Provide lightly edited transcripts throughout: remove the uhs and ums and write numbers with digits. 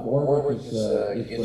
Warwick is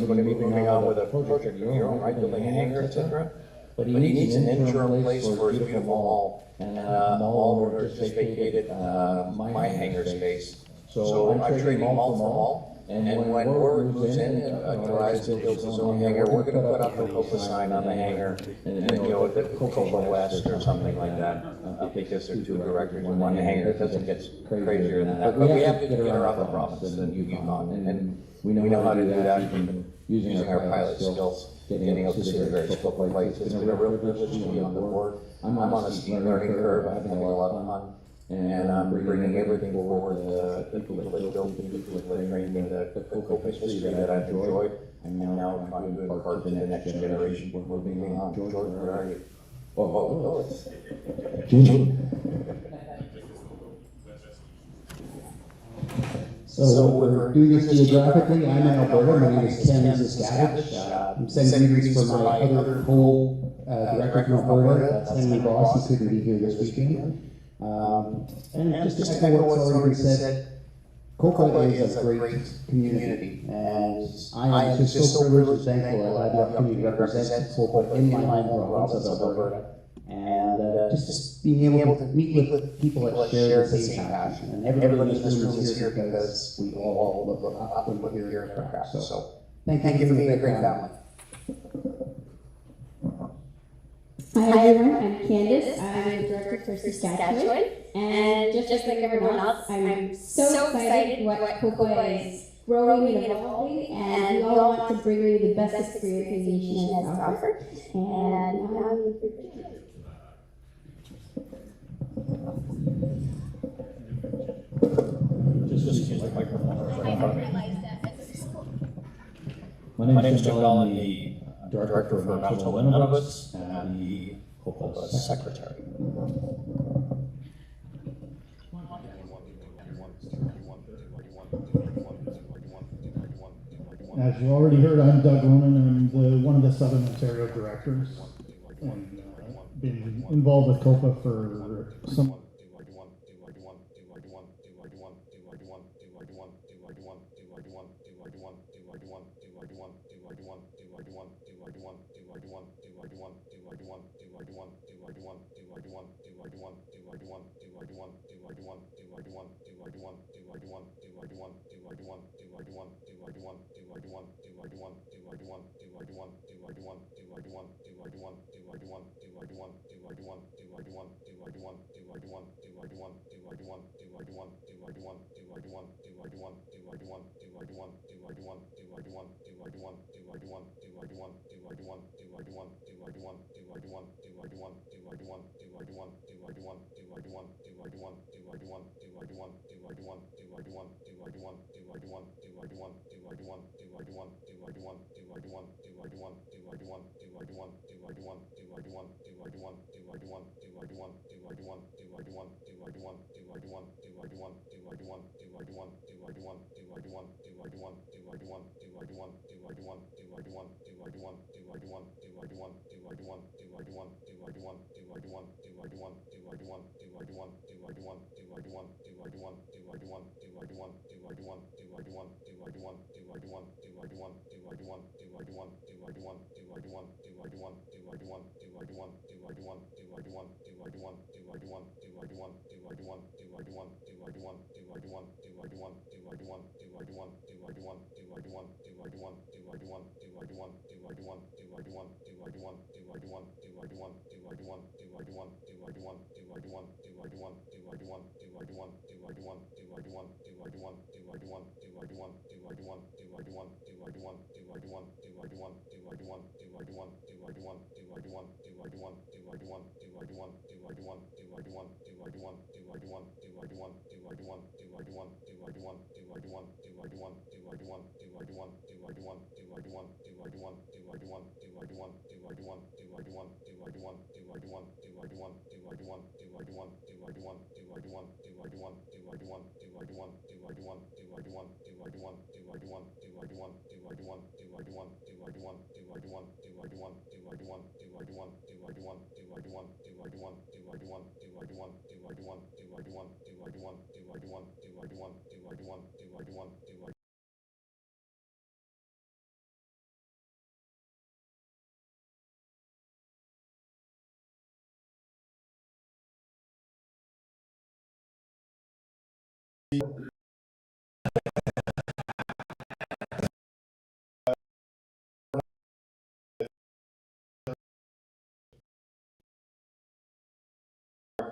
going to be moving on with a project of your own, right, building a hangar, etc. But he needs an interim place for his beautiful mall, and a mall owner just vacated my hangar space. So I'm trading mall for mall, and when Warwick moves in and tries and builds his own hangar, we're going to put up the Copa sign on the hangar, and the Copa West or something like that, because they're two directors in one hangar. It doesn't get crazier than that. But we have to get her out of the province in Yukon, and we know how to do that even using our pilot skills. Getting out to see the various Copa flights. It's been a real privilege to be on the board. I'm on a steep learning curve. I'm having a lot of fun. And I'm bringing everything forward, the people that built the people that trained me, the Copa history that I've enjoyed. I'm now trying to impart to the next generation. We're moving on. George, where are you? Oh, it's So we're doing this geographically. I'm in Alberta. My name is Ken Saskavich. I'm sending greetings for my other co-director from Alberta. That's Henry Boss. He couldn't be here this weekend. And just to echo what's already been said, Copa is a great community, and I am just so privileged and thankful that I had the opportunity to represent Copa in my home province of Alberta. And just being able to meet with people that share the same passion. And everybody in this room is here because we all look up and look here in our craft. So thank you for being a great family. Hi everyone, I'm Candace. I'm the director for Saskatchewan. And just like everyone else, I'm so excited what Copa is growing and evolving, and we all want to bring you the best experience the nation has to offer. And My name is Jim Allen, the Director for National Innovates and the Copa Secretary. As you already heard, I'm Doug Ronan. I'm one of the Southern Ontario directors, and been involved with Copa for some.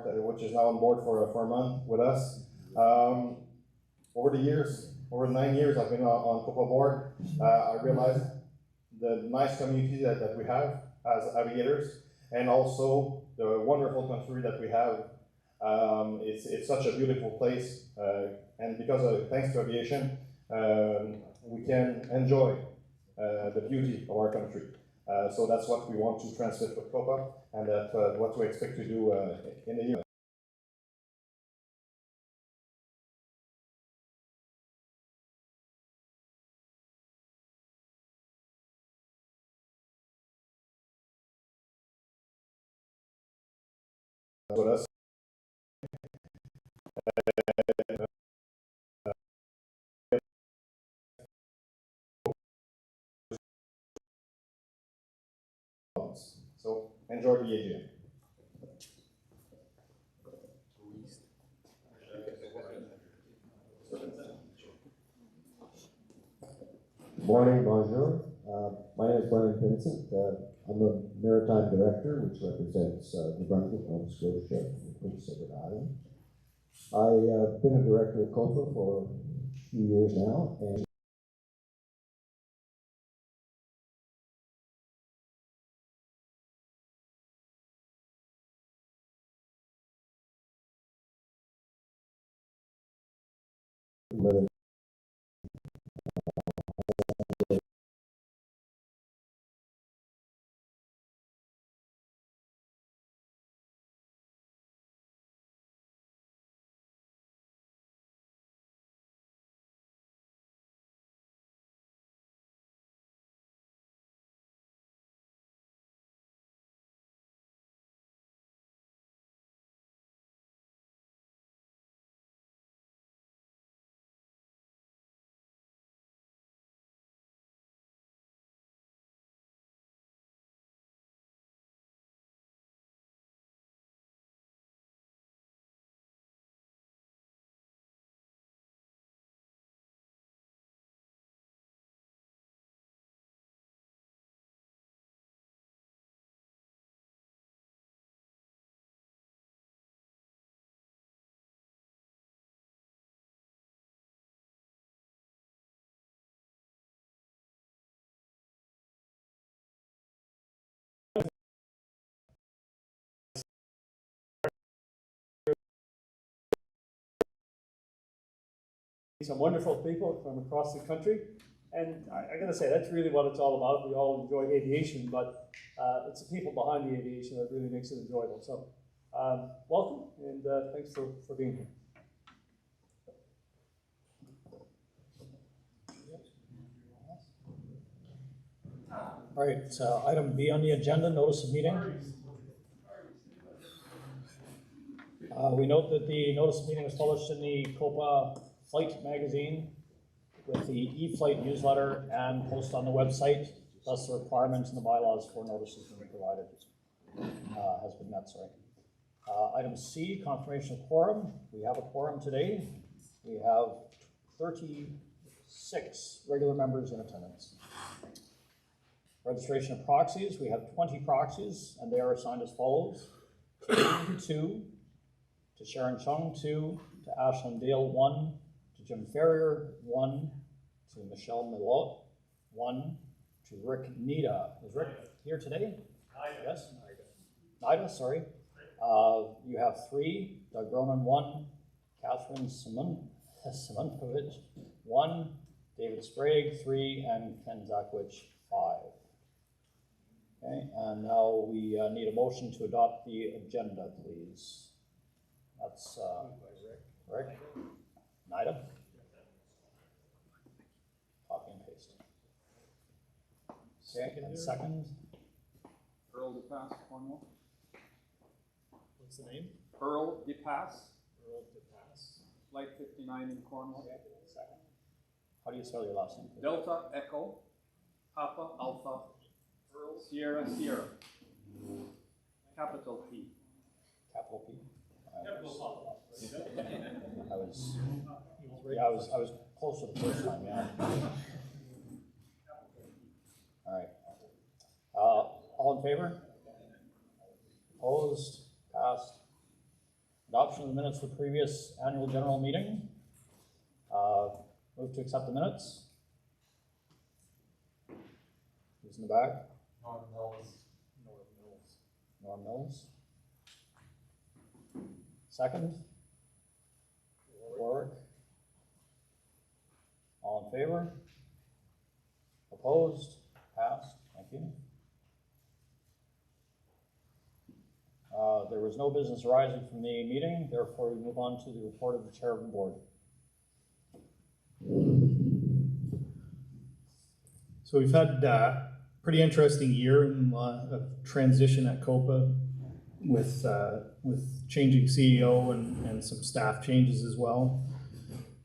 which is now on board for a month with us. Over the years, over 9 years I've been on Copa board, I realized the nice community that we have as aviators, and also the wonderful country that we have. It's such a beautiful place, and because thanks to aviation, we can enjoy the beauty of our country. So that's what we want to transmit with Copa, and that's what we expect to do in the year. With us. So enjoy the AGM. Morning, bonjour. My name is Brian Vincent. I'm a maritime director, which represents New Brunswick, Nova Scotia, and Prince Edward Island. I've been a director of Copa for a few years now, and some wonderful people from across the country, and I gotta say, that's really what it's all about. We all enjoy aviation, but it's the people behind the aviation that really makes it enjoyable. So welcome, and thanks for being here. All right, item B on the agenda, notice of meeting. We note that the notice of meeting was published in the Copa Flight magazine with the e-flight newsletter and posted on the website. Thus, the requirements and the bylaws for notices being provided has been met. Item C, confirmation of quorum. We have a quorum today. We have 36 regular members in attendance. Registration of proxies. We have 20 proxies, and they are assigned as follows: 2 to Sharon Chung, 2 to Ashlyn Dale, 1 to Jim Ferrier, 1 to Michelle Milot, 1 to Rick Nida. Is Rick here today? Yes? Nida, sorry. You have 3, Doug Ronan, 1, Catherine Simonkovich, 1, David Sprague, 3, and Ken Zakwich, 5. Okay, and now we need a motion to adopt the agenda, please. That's Rick. Nida. Copy and paste. Okay, and second. Earl DePass, Cornwall. What's the name? Earl DePass, Earl DePass. Flight 59 in Cornwall. Okay, second. How do you spell your last name, please? Delta Echo, Papa Alpha, Sierra Sierra. Capital P. Capital P? Capital I was close to the first time, yeah. All right. All in favor? Opposed? Passed. Adoption of the minutes for previous annual general meeting. Move to accept the minutes. Who's in the back? Norm Mills. Norm Mills. Second? Warwick. All in favor? Opposed? Passed. Thank you. There was no business arising from the meeting, therefore we move on to the report of the chair of the board. So we've had a pretty interesting year of transition at Copa with changing CEO and some staff changes as well.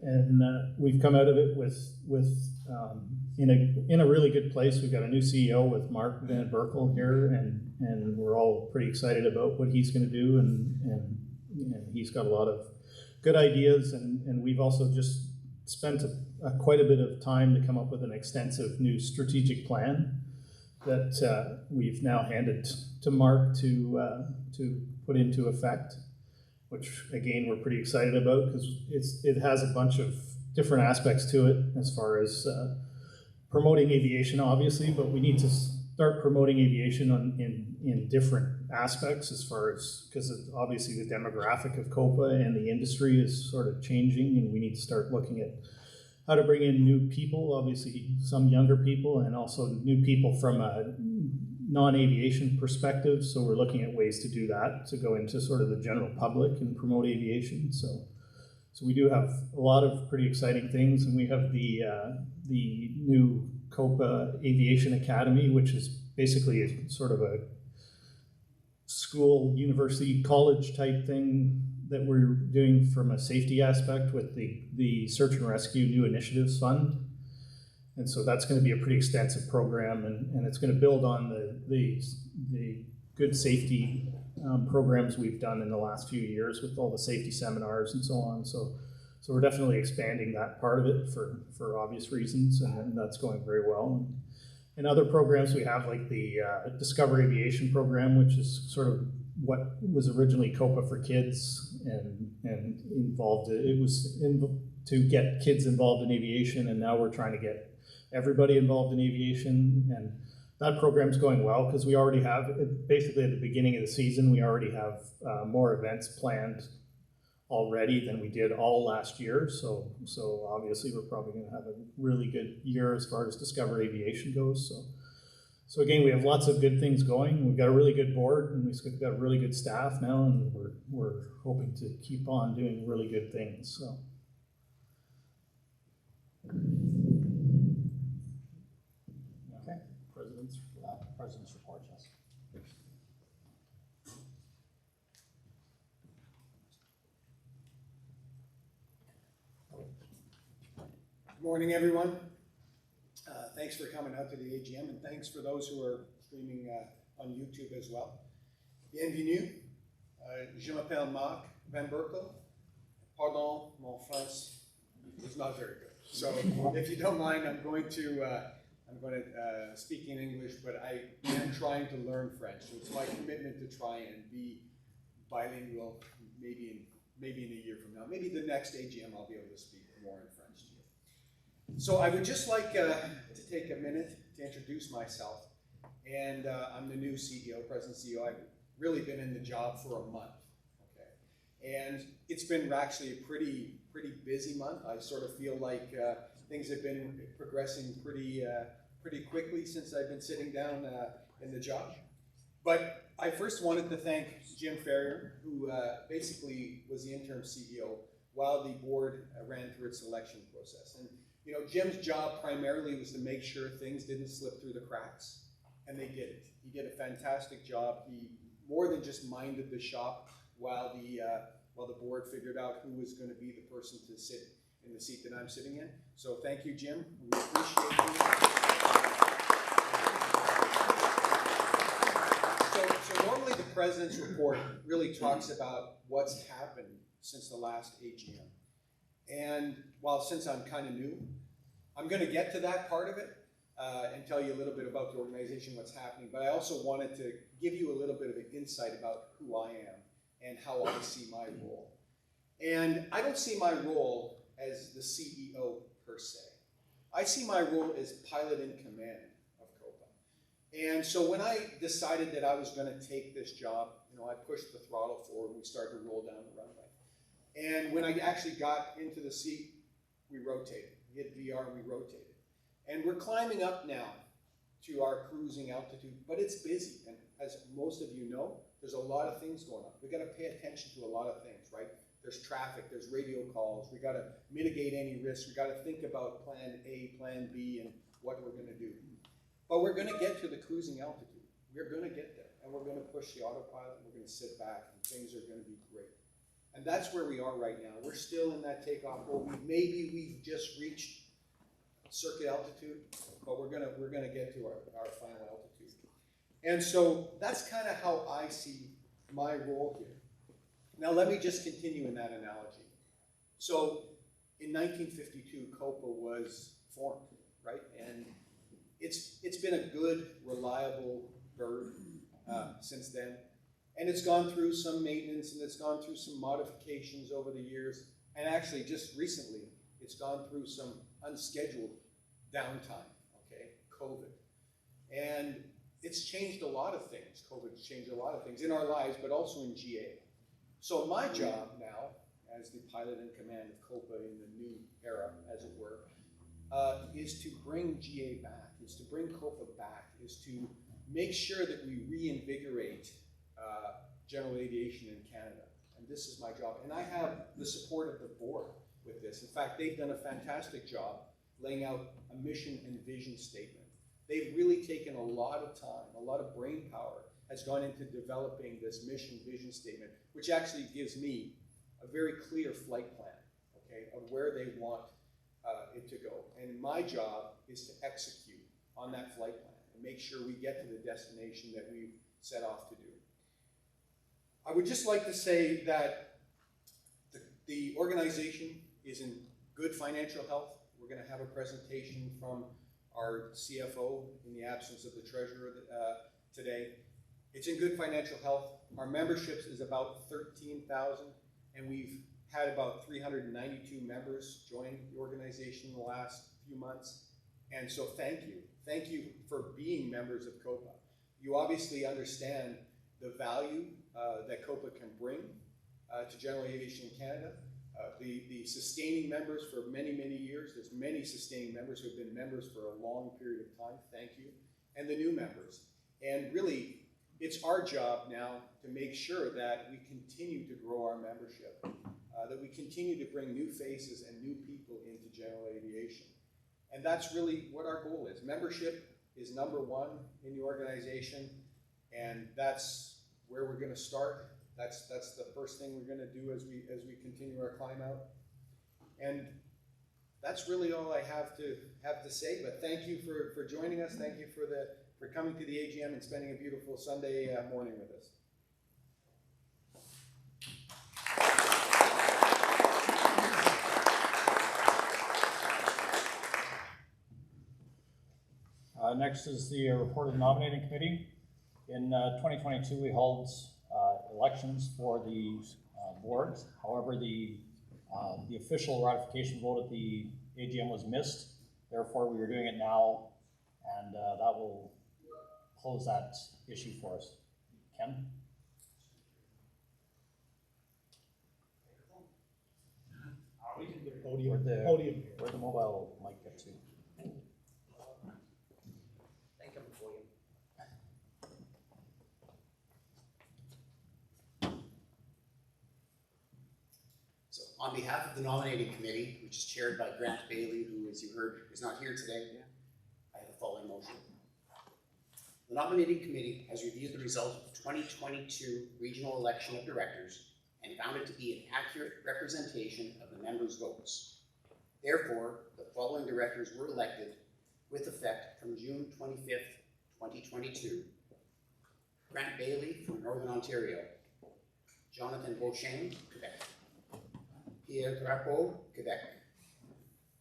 And we've come out of it in a really good place. We've got a new CEO with Mark Van Berkel here, and we're all pretty excited about what he's going to do, and he's got a lot of good ideas, and we've also just spent quite a bit of time to come up with an extensive new strategic plan that we've now handed to Mark to put into effect, which again we're pretty excited about because it has a bunch of different aspects to it as far as promoting aviation, obviously, but we need to start promoting aviation in different aspects as far as, because obviously the demographic of Copa and the industry is sort of changing, and we need to start looking at how to bring in new people, obviously some younger people, and also new people from a non-aviation perspective. So we're looking at ways to do that, to go into sort of the general public and promote aviation. So we do have a lot of pretty exciting things, and we have the new Copa Aviation Academy, which is basically a sort of a school, university, college type thing that we're doing from a safety aspect with the Search and Rescue New Initiatives Fund. And so that's going to be a pretty extensive program, and it's going to build on the good safety programs we've done in the last few years with all the safety seminars and so on. So we're definitely expanding that part of it for obvious reasons, and that's going very well. And other programs we have, like the Discover Aviation program, which is sort of what was originally Copa for Kids, and involved, to get kids involved in aviation, and now we're trying to get everybody involved in aviation. And that program's going well because we already have, basically at the beginning of the season, we already have more events planned already than we did all last year. So obviously we're probably going to have a really good year as far as Discover Aviation goes. So again, we have lots of good things going. We've got a really good board, and we've got really good staff now, and we're hoping to keep on doing really good things. So. Okay, President's report, yes. Good morning, everyone. Thanks for coming out to the AGM, and thanks for those who are streaming on YouTube as well. Bienvenue. Je m'appelle Mark Van Berkel. Pardon, mon français is not very good. So if you don't mind, I'm going to speak in English, but I am trying to learn French. So it's my commitment to try and be bilingual maybe in a year from now. Maybe the next AGM I'll be able to speak more in French to you. So I would just like to take a minute to introduce myself. And I'm the new CEO, President CEO. I've really been in the job for a month. Okay, and it's been actually a pretty busy month. I sort of feel like things have been progressing pretty quickly since I've been sitting down in the job. But I first wanted to thank Jim Ferrier, who basically was the interim CEO while the board ran through its selection process. And you know, Jim's job primarily was to make sure things didn't slip through the cracks, and they didn't. He did a fantastic job. He more than just minded the shop while the board figured out who was going to be the person to sit in the seat that I'm sitting in. So thank you, Jim. We appreciate you. So normally the President's report really talks about what's happened since the last AGM. And since I'm kind of new, I'm going to get to that part of it and tell you a little bit about the organization, what's happening. But I also wanted to give you a little bit of an insight about who I am and how I see my role. And I don't see my role as the CEO per se. I see my role as pilot in command of Copa. And so when I decided that I was going to take this job, I pushed the throttle forward and we started to roll down the runway. And when I actually got into the seat, we rotated. We hit VR and we rotated. And we're climbing up now to our cruising altitude, but it's busy. And as most of you know, there's a lot of things going on. We got to pay attention to a lot of things, right? There's traffic, there's radio calls. We got to mitigate any risks. We got to think about plan A, plan B, and what we're going to do. But we're going to get to the cruising altitude. We're going to get there, and we're going to push the autopilot, and we're going to sit back, and things are going to be great. And that's where we are right now. We're still in that takeoff mode. Maybe we've just reached circuit altitude, but we're gonna get to our final altitude. And so that's kind of how I see my role here. Now let me just continue in that analogy. So in 1952, Copa was formed, right? And it's been a good, reliable bird since then. And it's gone through some maintenance and it's gone through some modifications over the years. And actually, just recently, it's gone through some unscheduled downtime, okay, COVID. And it's changed a lot of things. COVID's changed a lot of things in our lives, but also in GA. So my job now, as the pilot in command of Copa in the new era, as it were, is to bring GA back, is to bring Copa back, is to make sure that we reinvigorate general aviation in Canada. And this is my job. And I have the support of the board with this. In fact, they've done a fantastic job laying out a mission and vision statement. They've really taken a lot of time, a lot of brain power has gone into developing this mission vision statement, which actually gives me a very clear flight plan, okay, of where they want it to go. And my job is to execute on that flight plan and make sure we get to the destination that we've set off to do. I would just like to say that the organization is in good financial health. We're going to have a presentation from our CFO in the absence of the treasurer today. It's in good financial health. Our memberships is about 13,000, and we've had about 392 members join the organization in the last few months. And so thank you. Thank you for being members of Copa. You obviously understand the value that Copa can bring to general aviation in Canada. The sustaining members for many, many years, there's many sustaining members who have been members for a long period of time, thank you, and the new members. And really, it's our job now to make sure that we continue to grow our membership, that we continue to bring new faces and new people into general aviation. And that's really what our goal is. Membership is number one in the organization, and that's where we're going to start. That's the first thing we're going to do as we continue our climb out. And that's really all I have to say. But thank you for joining us. Thank you for coming to the AGM and spending a beautiful Sunday morning with us. Next is the report of the nominating committee. In 2022, we held elections for the board. However, the official ratification vote at the AGM was missed. Therefore, we are doing it now, and that will close that issue for us. Ken? We can get podium. Where'd the mobile mic get to? On behalf of the nominating committee, which is chaired by Grant Bailey, who, as you heard, is not here today, I have the following motion. The nominating committee has reviewed the result of the 2022 regional election of directors and found it to be an accurate representation of the members' votes. Therefore, the following directors were elected with effect from June 25th, 2022. Grant Bailey from Northern Ontario, Jonathan Beauchesne, Quebec, Pierre Drapeau, Quebec,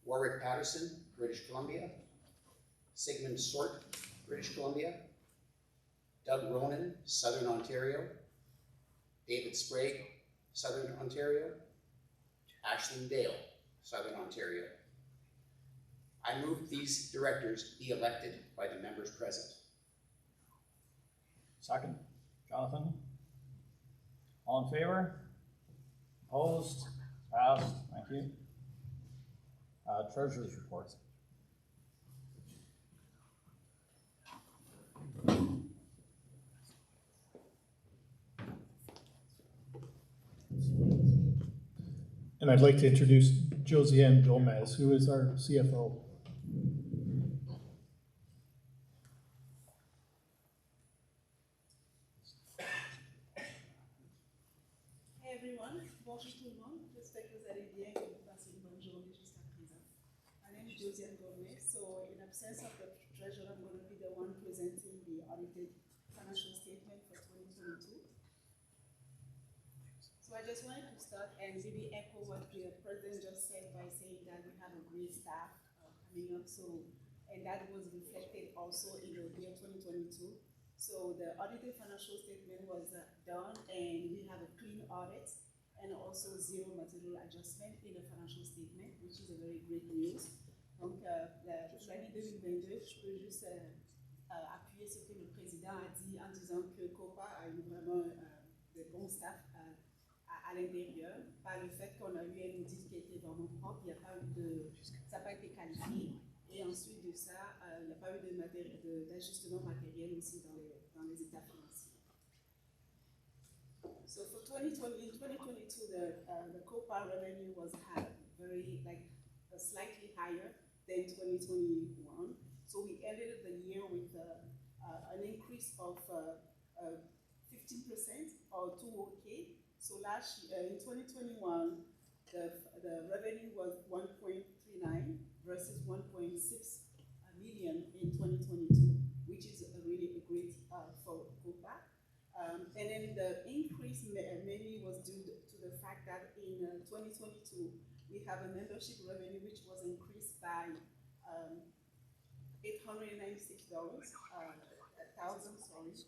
Warwick Patterson, British Columbia, Sigmund Sort, British Columbia, Doug Ronan, Southern Ontario, David Sprague, Southern Ontario, Ashland Dale, Southern Ontario. I move these directors be elected by the members present. Second, Jonathan. All in favor? Opposed? Passed. Thank you. Treasurer's reports. And I'd like to introduce Josiane Gomez, who is our CFO. Hey everyone, bonjour tout le monde. J'espère que vous allez bien, que vous passez une bonne journée jusqu'à présent. My name is Josiane Gomez, so in absence of the treasurer, I'm going to be the one presenting the audited financial statement for 2022. So I just wanted to start and maybe echo what the president just said by saying that we have a great staff coming up. So, and that was reflected also in the year 2022. So the audited financial statement was done, and we have a clean audit and also zero material adjustment in the financial statement, which is a very great news. Donc, l'année 2022, je peux juste appuyer ce que le président a dit en disant que Copa a eu vraiment de bons staff à l'intérieur, par le fait qu'on a eu un audit qui était vraiment propre, il n'y a pas eu ça n'a pas été qualifié, et ensuite de ça, il n'y a pas eu d'ajustement matériel aussi dans les états financiers. So for 2022, the Copa revenue was slightly higher than 2021. So we ended the year with an increase of 15% or 2 So last year, in 2021, the revenue was 1.39 versus 1.6 million in 2022, which is really a great for Copa. And then the increase mainly was due to the fact that in 2022, we have a membership revenue which was increased by $896,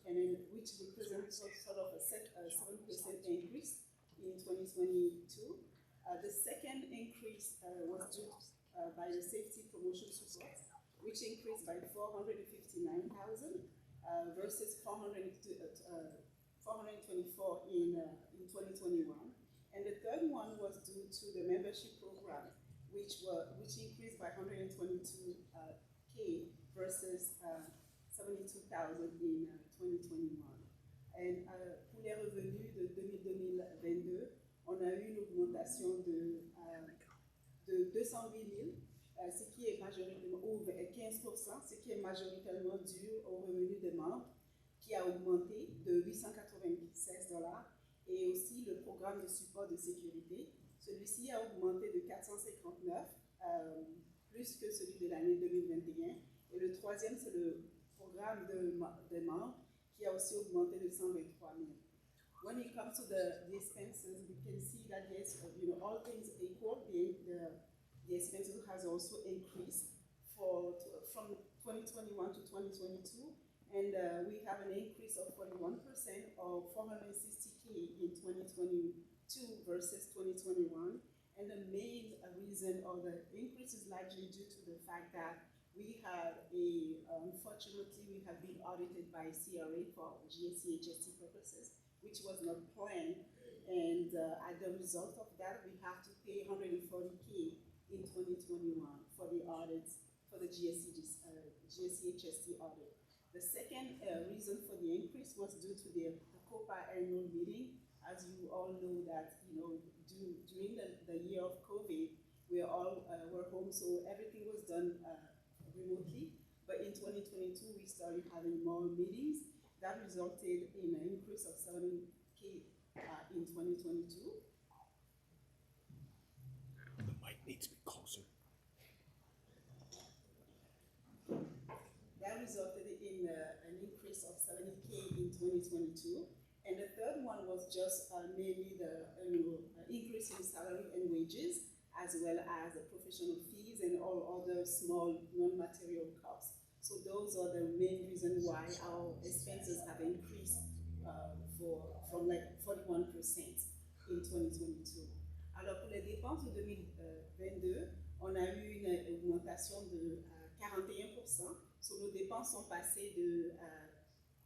and then which represents sort of a 7% increase in 2022. The second increase was due by the safety promotion support, which increased by $459,000 versus $424 in 2021. And the third one was due to the membership program, which increased by $122K versus 72,000 in 2021. Et pour les revenus de 2022, on a eu une augmentation de 208 000, ce qui est majoritairement, ou 15%, ce qui est majoritairement dû au revenu de membres, qui a augmenté de $896, et aussi le programme de support de sécurité. Celui-ci a augmenté de 459, plus que celui de l'année 2021. Et le troisième, c'est le programme de membres, qui a aussi augmenté de 123 000. When it comes to the expenses, we can see that yes, all things equal, the expenses has also increased from 2021 to 2022, and we have an increase of 41% or $460K in 2022 versus 2021. And the main reason of the increase is largely due to the fact that we had unfortunately, we have been audited by CRA for GSC HST purposes, which was not planned. And as a result of that, we have to pay $140K in 2021 for the audits, for the GSC HST audit. The second reason for the increase was due to the Copa annual meeting. As you all know that, during the year of COVID, we all were home, so everything was done remotely. But in 2022, we started having more meetings. That resulted in an increase of $7K in 2022. The mic needs to be closer. That resulted in an increase of $70K in 2022. And the third one was just mainly the increase in salary and wages, as well as the professional fees and all other small non-material costs. So those are the main reasons why our expenses have increased from like 41% in 2022. Alors pour les dépenses de 2022, on a eu une augmentation de 41%. So, nos dépenses sont passées de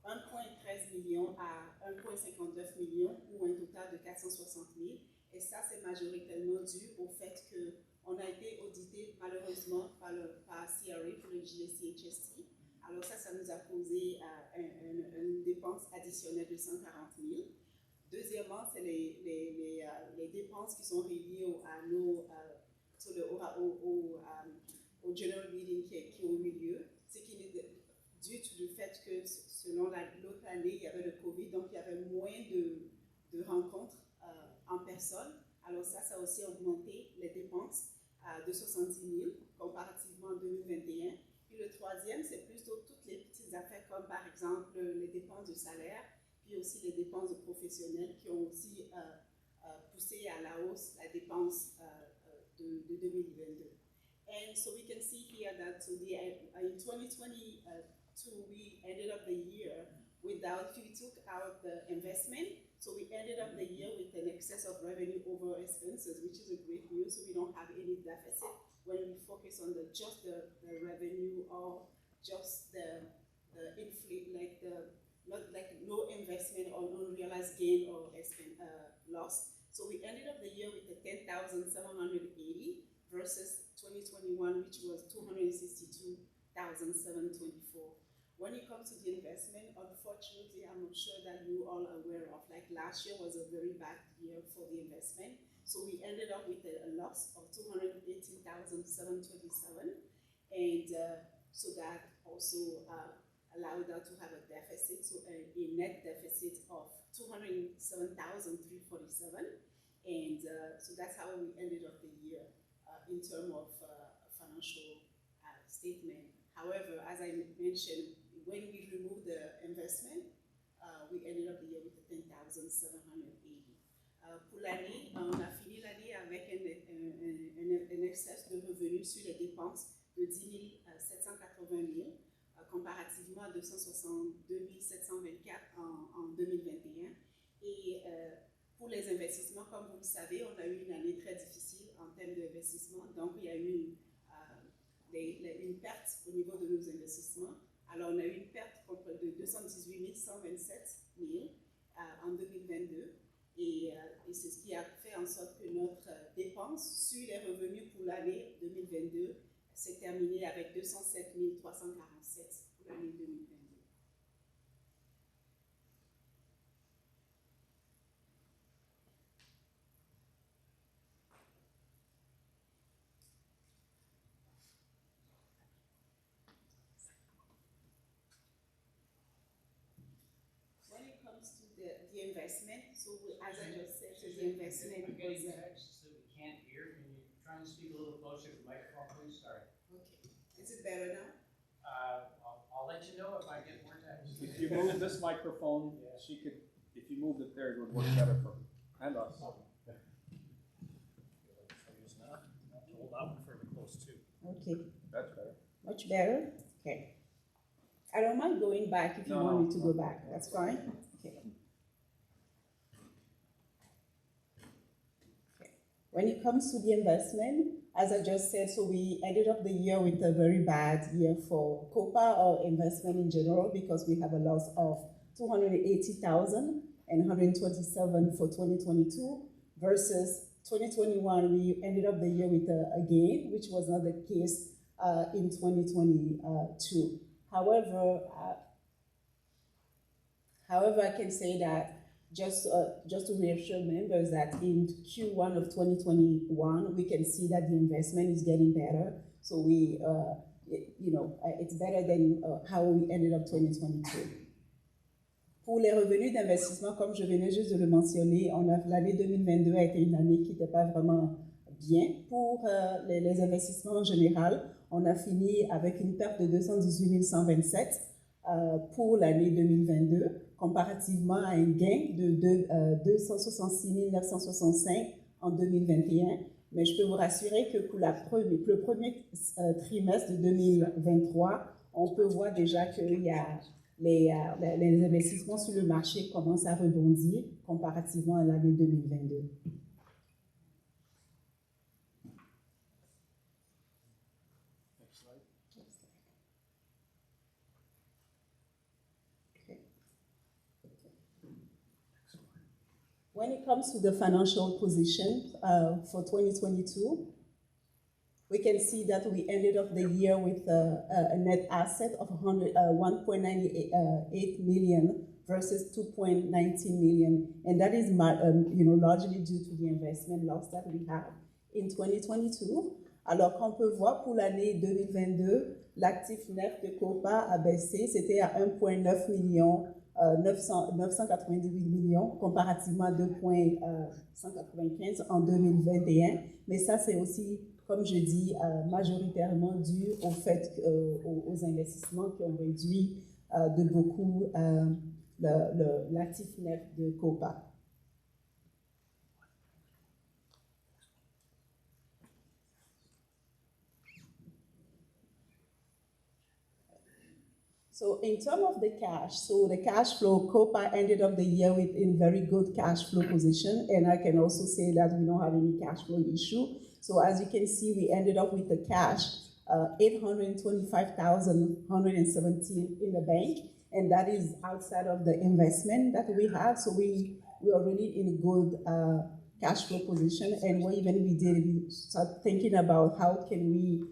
1,13 million à 1,59 million, ou un total de 460 000. Et ça, c'est majoritairement dû au fait qu'on a été audité malheureusement par CRA pour le GSC-HST. Alors ça nous a causé une dépense additionnelle de 140 000. Deuxièmement, c'est les dépenses qui sont reliées au general meeting qui ont eu lieu. Ce qui est dû au fait que selon l'autre année, il y avait le COVID, donc il y avait moins de rencontres en personne. Alors ça a aussi augmenté les dépenses de 70 000 comparativement en 2021. Puis le troisième, c'est plutôt toutes les petites affaires comme par exemple les dépenses de salaire, puis aussi les dépenses de professionnels qui ont aussi poussé à la hausse la dépense de 2022. And so we can see here that in 2022, we ended up the year without, we took out the investment, so we ended up the year with an excess of revenue over expenses, which is a great news, so we don't have any deficit when we focus on just the revenue or just the not like no investment or unrealized gain or loss. So we ended up the year with the 10,780 versus 2021, which was 262,724. When it comes to the investment, unfortunately, I'm not sure that you all are aware of, like last year was a very bad year for the investment. So we ended up with a loss of 218,727. And so that also allowed us to have a deficit, so a net deficit of 207,347. And so that's how we ended up the year in terms of financial statement. However, as I mentioned, when we removed the investment, we ended up the year with 10,780. Pour l'année, on a fini l'année avec un excès de revenus sur les dépenses de 10 780 000, comparativement à 262 724 en 2021. Et pour les investissements, comme vous le savez, on a eu une année très difficile en termes d'investissement. Donc, il y a eu une perte au niveau de nos investissements. Alors, on a eu une perte de 218 127 000 en 2022. Et c'est ce qui a fait en sorte que notre dépense sur les revenus pour l'année 2022 s'est terminée avec 207 347 pour l'année 2022. The investment, so as I just said, so the investment I'm getting was... text that we can't hear. Can you try and speak a little closer to the microphone, please? Sorry. Okay. Is it better now? I'll let you know if I get more text. If you move this microphone, she could, if you moved it there, it would work better for her and us. Hold that one fairly close too. Okay. That's better. Much better? Okay. I don't mind going back if you want me to go back. That's fine. Okay. When it comes to the investment, as I just said, so we ended up the year with a very bad year for Copa or investment in general because we have a loss of 280,000 and 127 for 2022 versus 2021 we ended up the year with a gain, which was not the case in 2022. However, I can say that just to reassure members that in Q1 of 2021, we can see that the investment is getting better. So we, it's better than how we ended up 2022. Pour les revenus d'investissement, comme je venais juste de le mentionner, l'année 2022 a été une année qui n'était pas vraiment bien pour les investissements en général. On a fini avec une perte de 218 127 pour l'année 2022, comparativement à un gain de 266 965 en 2021. Mais je peux vous rassurer que pour le premier trimestre de 2023, on peut voir déjà qu'il y a les investissements sur le marché commencent à rebondir comparativement à l'année 2022. When it comes to the financial position for 2022, we can see that we ended up the year with a net asset of 1.98 million versus 2.19 million, and that is largely due to the investment loss that we have in 2022. Alors qu'on peut voir pour l'année 2022, l'actif net de Copa a baissé, c'était à 1.9 million. 998 millions comparativement à 2.195 en 2021. Mais ça, c'est aussi, comme je dis, majoritairement dû au fait aux investissements qui ont réduit de beaucoup l'actif net de Copa. So in terms of the cash, so the cash flow, Copa ended up the year with in very good cash flow position, and I can also say that we don't have any cash flow issue. So as you can see, we ended up with the cash, 825,117 in the bank, and that is outside of the investment that we have. So we are really in a good cash flow position, and what even we did, we started thinking about how can we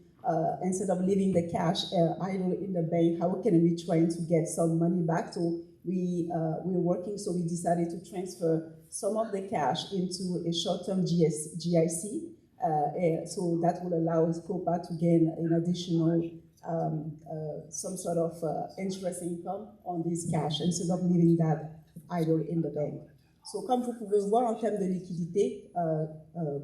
instead of leaving the cash idle in the bank, how can we try to get some money back? So we're working, so we decided to transfer some of the cash into a short-term GIC. So that will allow Copa to gain an additional some sort of interest income on this cash instead of leaving that idle in the bank. So, comme vous pouvez voir en termes de liquidité,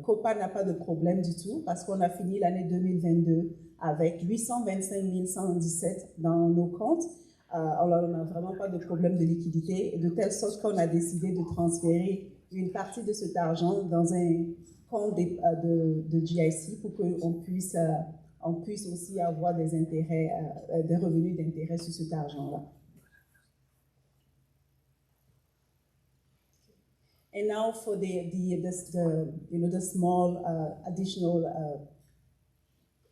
Copa n'a pas de problème du tout parce qu'on a fini l'année 2022 avec 825 117 dans nos comptes. Alors, on n'a vraiment pas de problème de liquidité, de telle sorte qu'on a décidé de transférer une partie de cet argent dans un compte de GIC pour qu'on puisse aussi avoir des intérêts, des revenus d'intérêt sur cet argent-là. And now for the small additional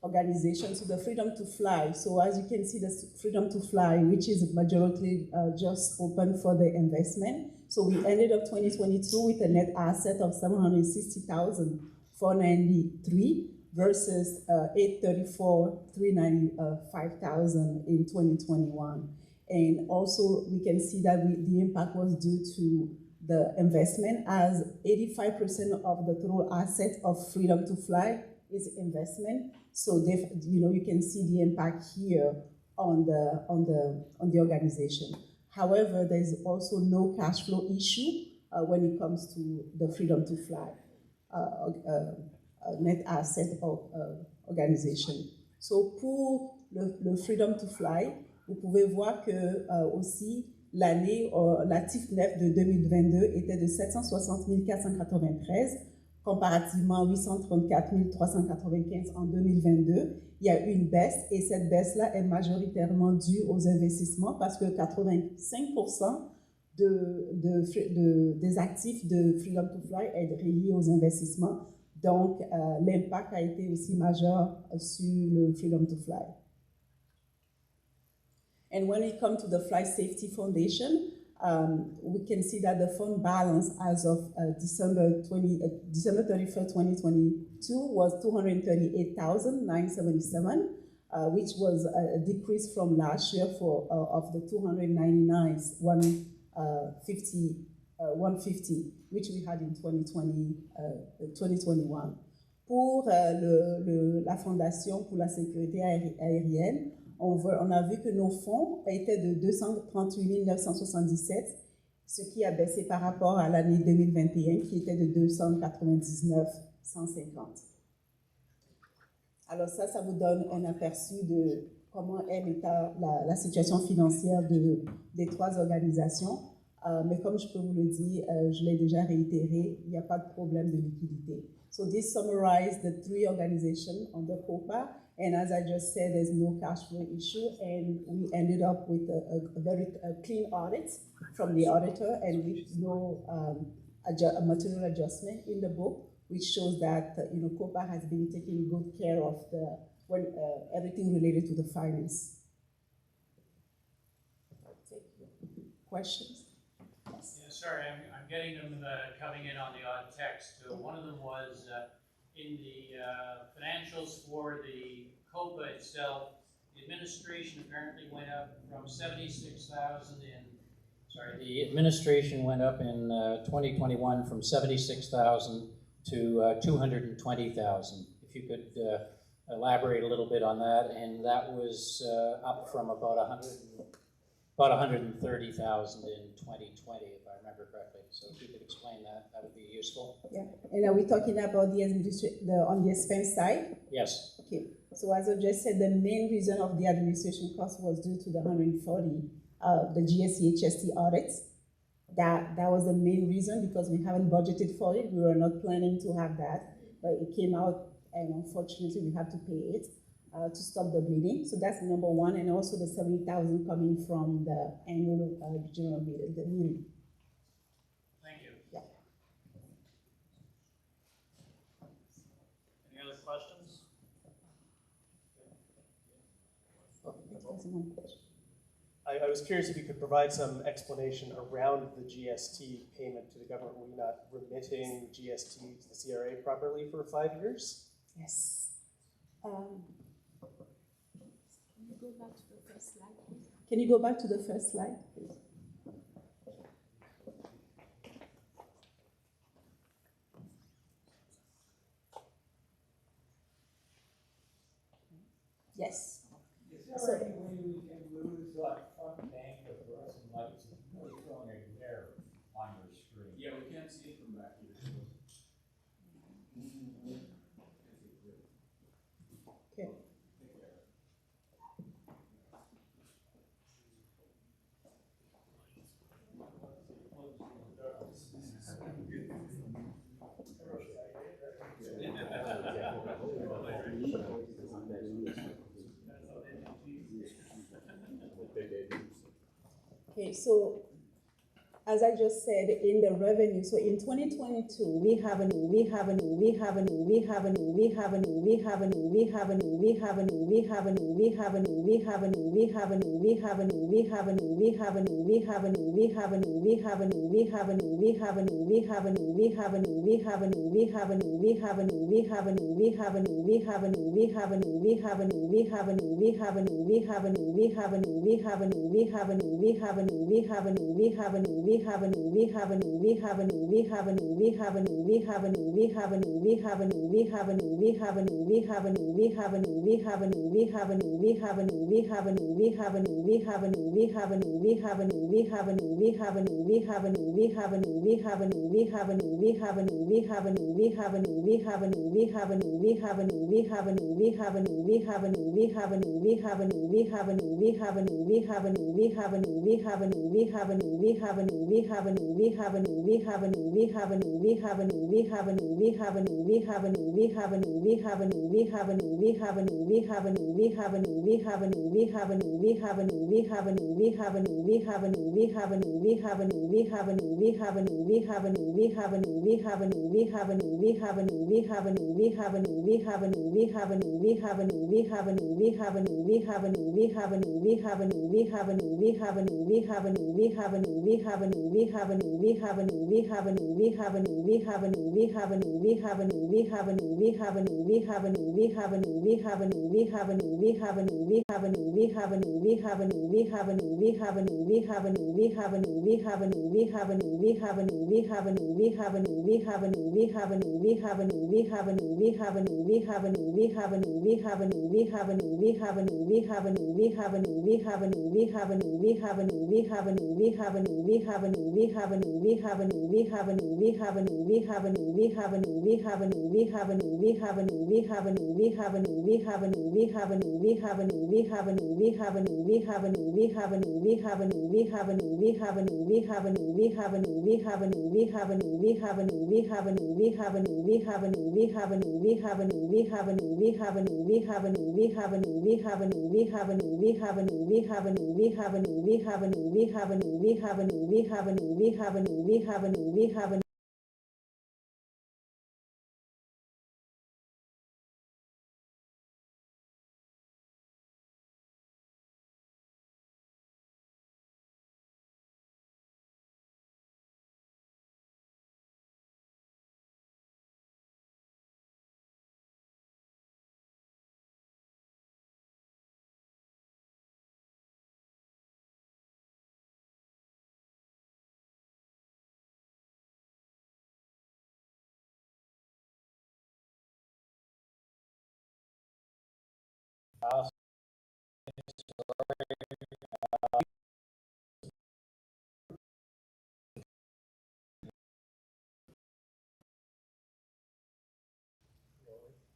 organization, so the Freedom to Fly. So as you can see, the Freedom to Fly, which is majority just open for the investment. So we ended up 2022 with a net asset of 760,493 versus 834,395,000 in 2021. And also we can see that the impact was due to the investment, as 85% of the total asset of Freedom to Fly is investment. So you can see the impact here on the organization. However, there is also no cash flow issue when it comes to the Freedom to Fly net asset organization. So pour le Freedom to Fly, vous pouvez voir que aussi l'année, l'actif net de 2022 était de 760 493, comparativement à 834 395 en 2022. Il y a eu une baisse, et cette baisse-là est majoritairement due aux investissements parce que 85% des actifs de Freedom to Fly est relié aux investissements. Donc, l'impact a été aussi majeur sur le Freedom to Fly. And when it comes to the Flight Safety Foundation, we can see that the fund balance as of December 31st, 2022 was 238,977, which was a decrease from last year of the 150, which we had in 2021. Pour la Fondation pour la sécurité aérienne, on a vu que nos fonds étaient de 238 977, ce qui a baissé par rapport à l'année 2021 qui était de 299 150. Alors ça vous donne un aperçu de comment est la situation financière des trois organisations. Mais comme je peux vous le dire, je l'ai déjà réitéré, il n'y a pas de problème de liquidité. So this summarizes the three organizations under Copa, And as I just said, there's no cash flow issue, and we ended up with a very clean audit from the auditor, and with no a material adjustment in the book, which shows that Copa has been taking good care of everything related to the finance. Questions? Yes. Yeah, sorry, I'm getting them coming in on the odd text. One of them was in the financials for the Copa itself, the administration apparently went up from 76,000 the administration went up in 2021 from 76,000 to 220,000. If you could elaborate a little bit on that, and that was up from about 130,000 in 2020, if I remember correctly. So if you could explain that, that would be useful. Yeah, and are we talking about on the expense side? Yes. Okay, so as I just said, the main reason of the administration cost was due to the 140, the GST HST audits. That was the main reason, because we haven't budgeted for it. We were not planning to have that, but it came out, and unfortunately we have to pay it to stop the bleeding. So that's number one, and also the 70,000 coming from the annual general meeting, the meeting. Thank you. Yeah. Any other questions? I was curious if you could provide some explanation around the GST payment to the government. Were you not remitting GST to the CRA properly for 5 years? Yes. Can you go back to the first slide, please? Can you go back to the first slide, please? Yes. Is there any way we can lose front bank of fluorescent lights? It's really throwing a glare on your screen. Yeah, we can't see it from back here. Okay. Okay, so as I just said, in the revenue, so in 2022, we have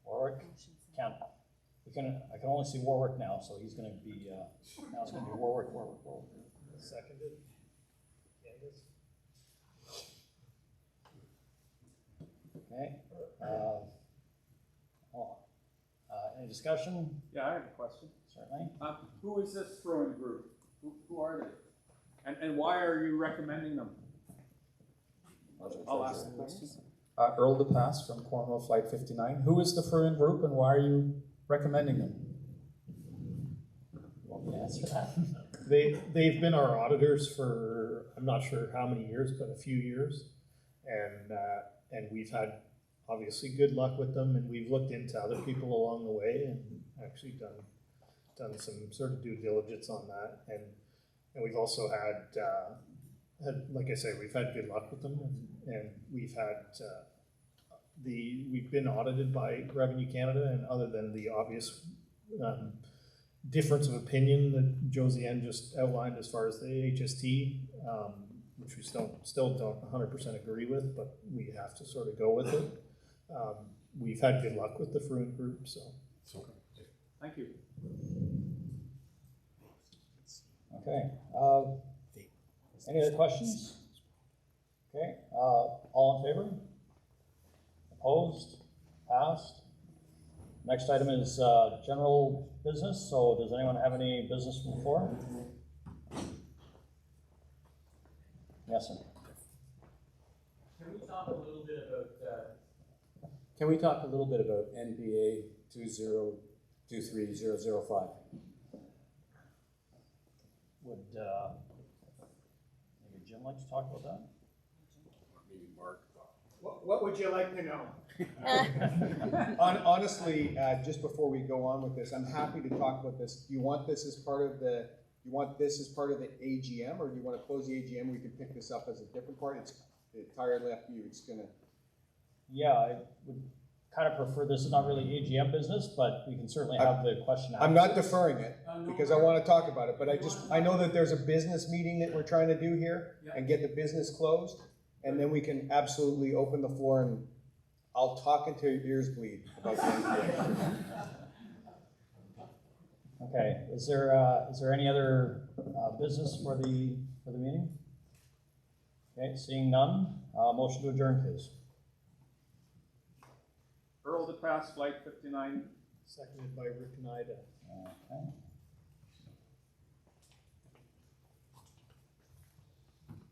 Warwick, I can only see Warwick now, so he's gonna be, now it's gonna be Warwick. Seconded. Candace? Okay, any discussion? Yeah, I have a question. Certainly. Who is this throwing group? Who are they? And why are you recommending them? I'll ask the question. Earl DePass from Cornwall Flight 59. Who is the Fruin Group and why are you recommending them? You want me to answer that? They've been our auditors for, I'm not sure how many years, but a few years. And we've had obviously good luck with them, and we've looked into other people along the way and actually done some sort of due diligence on that. And we've also had, like I say, we've had good luck with them, and we've had we've been audited by Revenue Canada, and other than the obvious difference of opinion that Josiane just outlined as far as the HST, which we still don't 100% agree with, but we have to sort of go with it. We've had good luck with the Fruin Group, so. Thank you. Okay. Any other questions? Okay. All in favor? Opposed? Passed. Next item is general business. So does anyone have any business from the floor? Yes, sir. Can we talk a little bit about NPA 2023005? Would maybe Jim like to talk about that? Maybe Mark. What would you like to know? Honestly, just before we go on with this, I'm happy to talk about this. Do you want this as part of the AGM, or do you want to close the AGM? We can pick this up as a different part. It's entirely up to you. It's gonna. Yeah, I would kind of prefer this is not really AGM business, but we can certainly have the question. I'm not deferring it because I want to talk about it, but I know that there's a business meeting that we're trying to do here and get the business closed, and then we can absolutely open the floor and I'll talk until your ears bleed about the NPA. Okay, is there any other business for the meeting? Okay, seeing none, motion to adjourn, please. Earl DePass, Flight 59. Seconded by Rick Nida. Okay.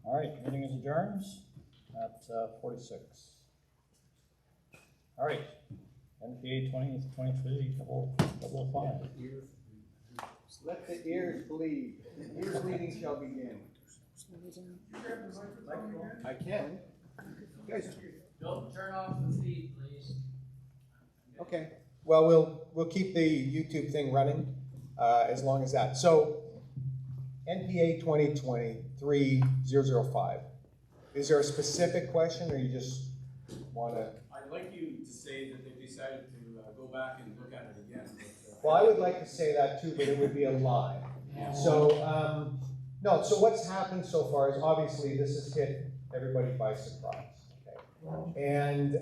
All right, meeting is adjourned at 46. All right, NPA 2023-005. Let the ears bleed. Ears bleeding shall begin. I can. Guys. Don't turn off the feed, please. Okay. Well, we'll keep the YouTube thing running as long as that. So, NPA 2023-005. Is there a specific question, or you just want to? I'd like you to say that they decided to go back and look at it again. Well, I would like to say that too, but it would be a lie. So, No, so what's happened so far is obviously this has hit everybody by surprise. Okay? And,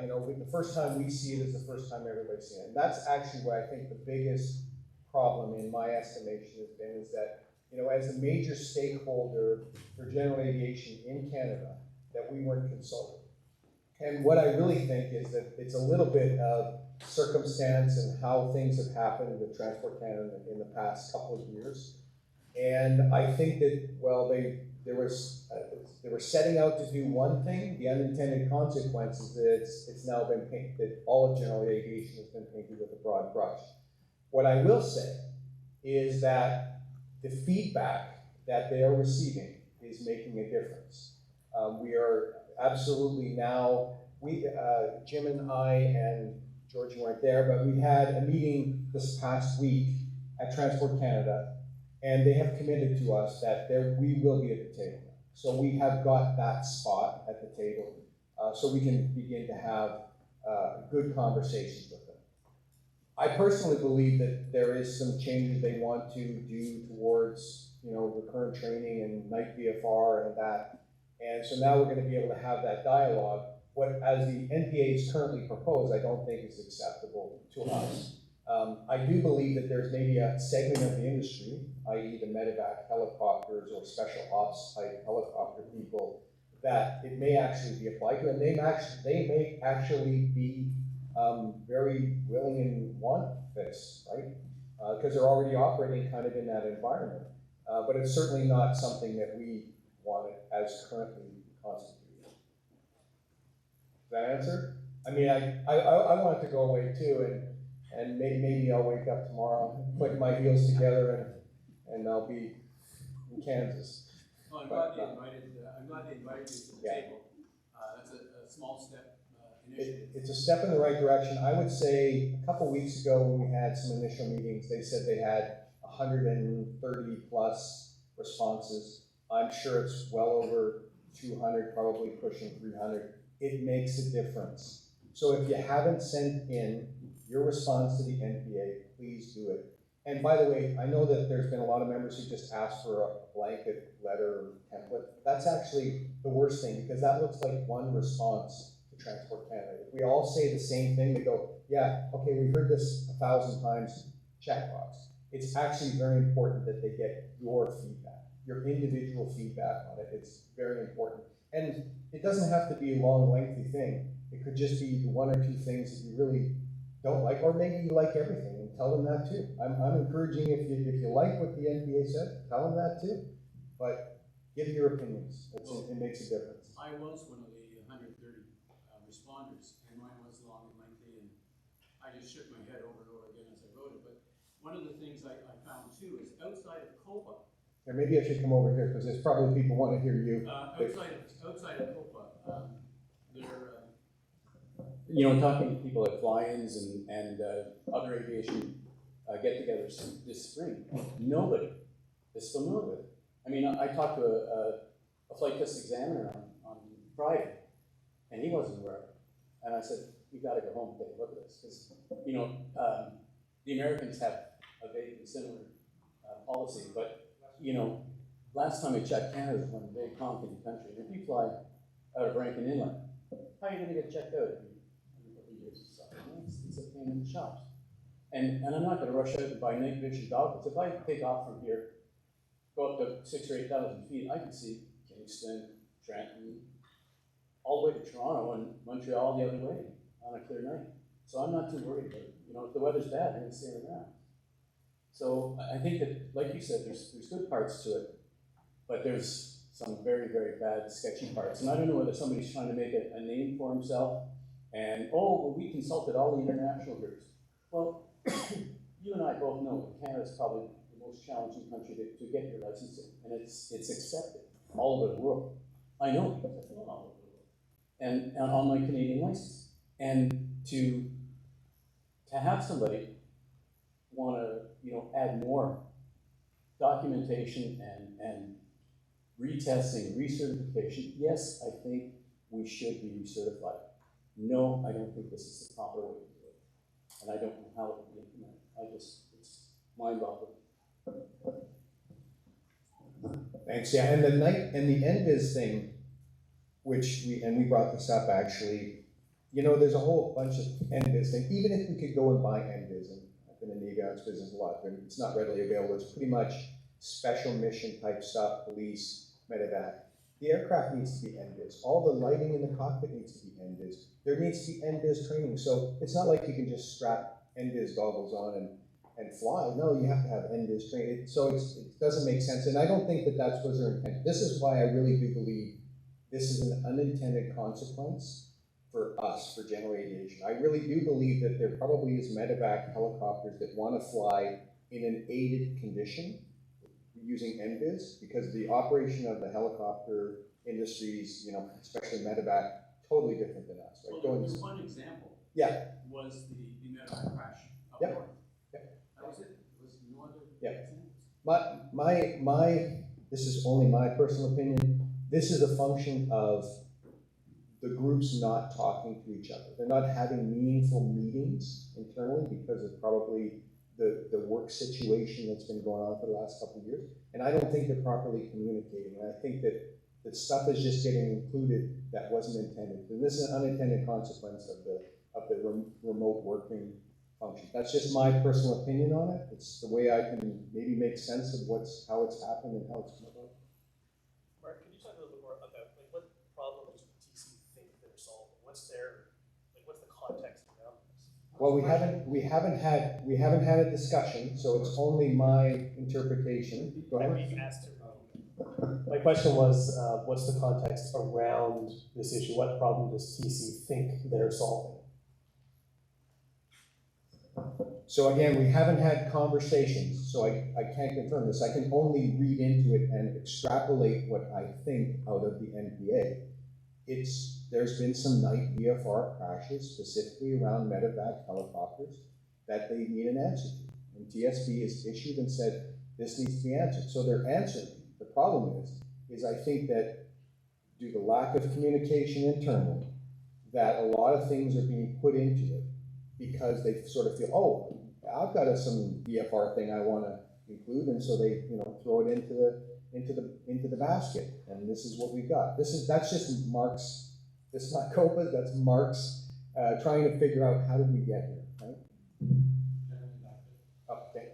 you know, the first time we see it is the first time everybody's seen it. And that's actually what I think the biggest problem in my estimation has been is that, you know, as a major stakeholder for general aviation in Canada, that we weren't consulted. And what I really think is that it's a little bit of circumstance and how things have happened with Transport Canada in the past couple of years. And I think that, well, they were setting out to do one thing. The unintended consequence is that it's now been painted, that all of general aviation has been painted with a broad brush. What I will say is that the feedback that they are receiving is making a difference. We are absolutely now, Jim and I and George weren't there, but we had a meeting this past week at Transport Canada, and they have committed to us that we will be at the table. So we have got that spot at the table, so we can begin to have good conversations with them. I personally believe that there is some changes they want to do towards, you know, recurrent training and night VFR and that. And so now we're going to be able to have that dialogue. What, as the NPA is currently proposed, I don't think is acceptable to us. I do believe that there's maybe a segment of the industry, i.e. the medevac helicopters or special ops type helicopter people, that it may actually be applied to, and they may actually be very willing and want this, right? Because they're already operating kind of in that environment. But it's certainly not something that we want it as currently constituted. Does that answer? I mean, I want it to go away too, and maybe I'll wake up tomorrow, click my heels together, and I'll be in Kansas. Well, I'm glad they invited you to the table. That's a small step initiative. It's a step in the right direction. I would say a couple weeks ago when we had some initial meetings, they said they had 130 plus responses. I'm sure it's well over 200, probably pushing 300. It makes a difference. So if you haven't sent in your response to the NPA, please do it. And by the way, I know that there's been a lot of members who just asked for a blanket letter template. That's actually the worst thing, because that looks like one response to Transport Canada. If we all say the same thing, they go, yeah, okay, we've heard this 1,000 times, checkbox. It's actually very important that they get your feedback, your individual feedback on it. It's very important. And it doesn't have to be a long, lengthy thing. It could just be the one or two things that you really don't like, or maybe you like everything, and tell them that too. I'm encouraging, if you like what the NPA said, tell them that too. But give your opinions. It makes a difference. I was one of the 130 responders, and mine was long and lengthy, and I just shook my head over and over again as I wrote it. But one of the things I found too is outside of Copa. And maybe I should come over here, because there's probably people want to hear you. Outside of Copa, you know, talking to people at fly-ins and other aviation get-togethers this spring, nobody is familiar with it. I mean, I talked to a flight test examiner on Friday, and he wasn't aware of it. And I said, you got to go home and take a look at this, because, you know, the Americans have a vaguely similar policy, but, you know, last time I checked, Canada is one big honking country. And if you fly out of Rankin Inlet, how are you going to get checked out? It's a pain in the shops. And I'm not going to rush out and buy night vision goggles. If I take off from here, go up to 6,000 or 8,000 feet, I can see Kingston, Trenton, all the way to Toronto and Montreal the other way on a clear night. So I'm not too worried about it. You know, if the weather's bad, I'm going to stay around. So I think that, like you said, there's good parts to it, but there's some very, very bad, sketchy parts. And I don't know whether somebody's trying to make a name for himself. And, oh, well, we consulted all the international groups. Well, you and I both know that Canada is probably the most challenging country to get your licensing, and it's accepted all over the world. I know, because I've flown all over the world, and on my Canadian license. And to have somebody want to, you know, add more documentation and retesting, recertification, yes, I think we should be recertified. No, I don't think this is the proper way to do it. And I don't know how it will be implemented. It's mind-boggling. Thanks, yeah, and the NVIS thing, which we brought this up actually, you know, there's a whole bunch of NVIS things, even if we could go and buy NVIS, and I've been in the avionics business a lot, but it's not readily available, it's pretty much special mission type stuff, police, medevac. The aircraft needs to be NVIS, all the lighting in the cockpit needs to be NVIS, there needs to be NVIS training, so it's not like you can just strap NVIS goggles on and fly. No, you have to have NVIS training. So it doesn't make sense. And I don't think that that's what their intent. This is why I really do believe this is an unintended consequence for us, for general aviation. I really do believe that there probably is medevac helicopters that want to fly in an aided condition using NVIS, because the operation of the helicopter industries, you know, especially medevac, totally different than us. Right? Well, there's one example. Yeah. Was the medevac crash up Yep. north. Yep. That was it. There was no other examples. This is only my personal opinion. This is a function of the groups not talking to each other. They're not having meaningful meetings internally because of probably the work situation that's been going on for the last couple of years. And I don't think they're properly communicating. And I think that stuff is just getting included that wasn't intended. And this is an unintended consequence of the remote working function. That's just my personal opinion on it. It's the way I can maybe make sense of how it's happened and how it's come about. Mark, could you talk a little bit more about what problems does TC think they're solving? What's the context around this? Well, we haven't had a discussion, so it's only my interpretation. Go ahead. My question was, what's the context around this issue? What problem does TC think they're solving? So again, we haven't had conversations, so I can't confirm this. I can only read into it and extrapolate what I think out of the NPA. There's been some night VFR crashes, specifically around medevac helicopters, that they need an answer to. And TSB has issued and said, this needs to be answered. So they're answering. The problem is I think that due to lack of communication internally, that a lot of things are being put into it because they sort of feel, oh, I've got some VFR thing I want to include, and so they, throw it into the basket, and this is what we've got. That's just Mark's. This is not Copa. That's Mark's trying to figure out how did we get here, right? Okay.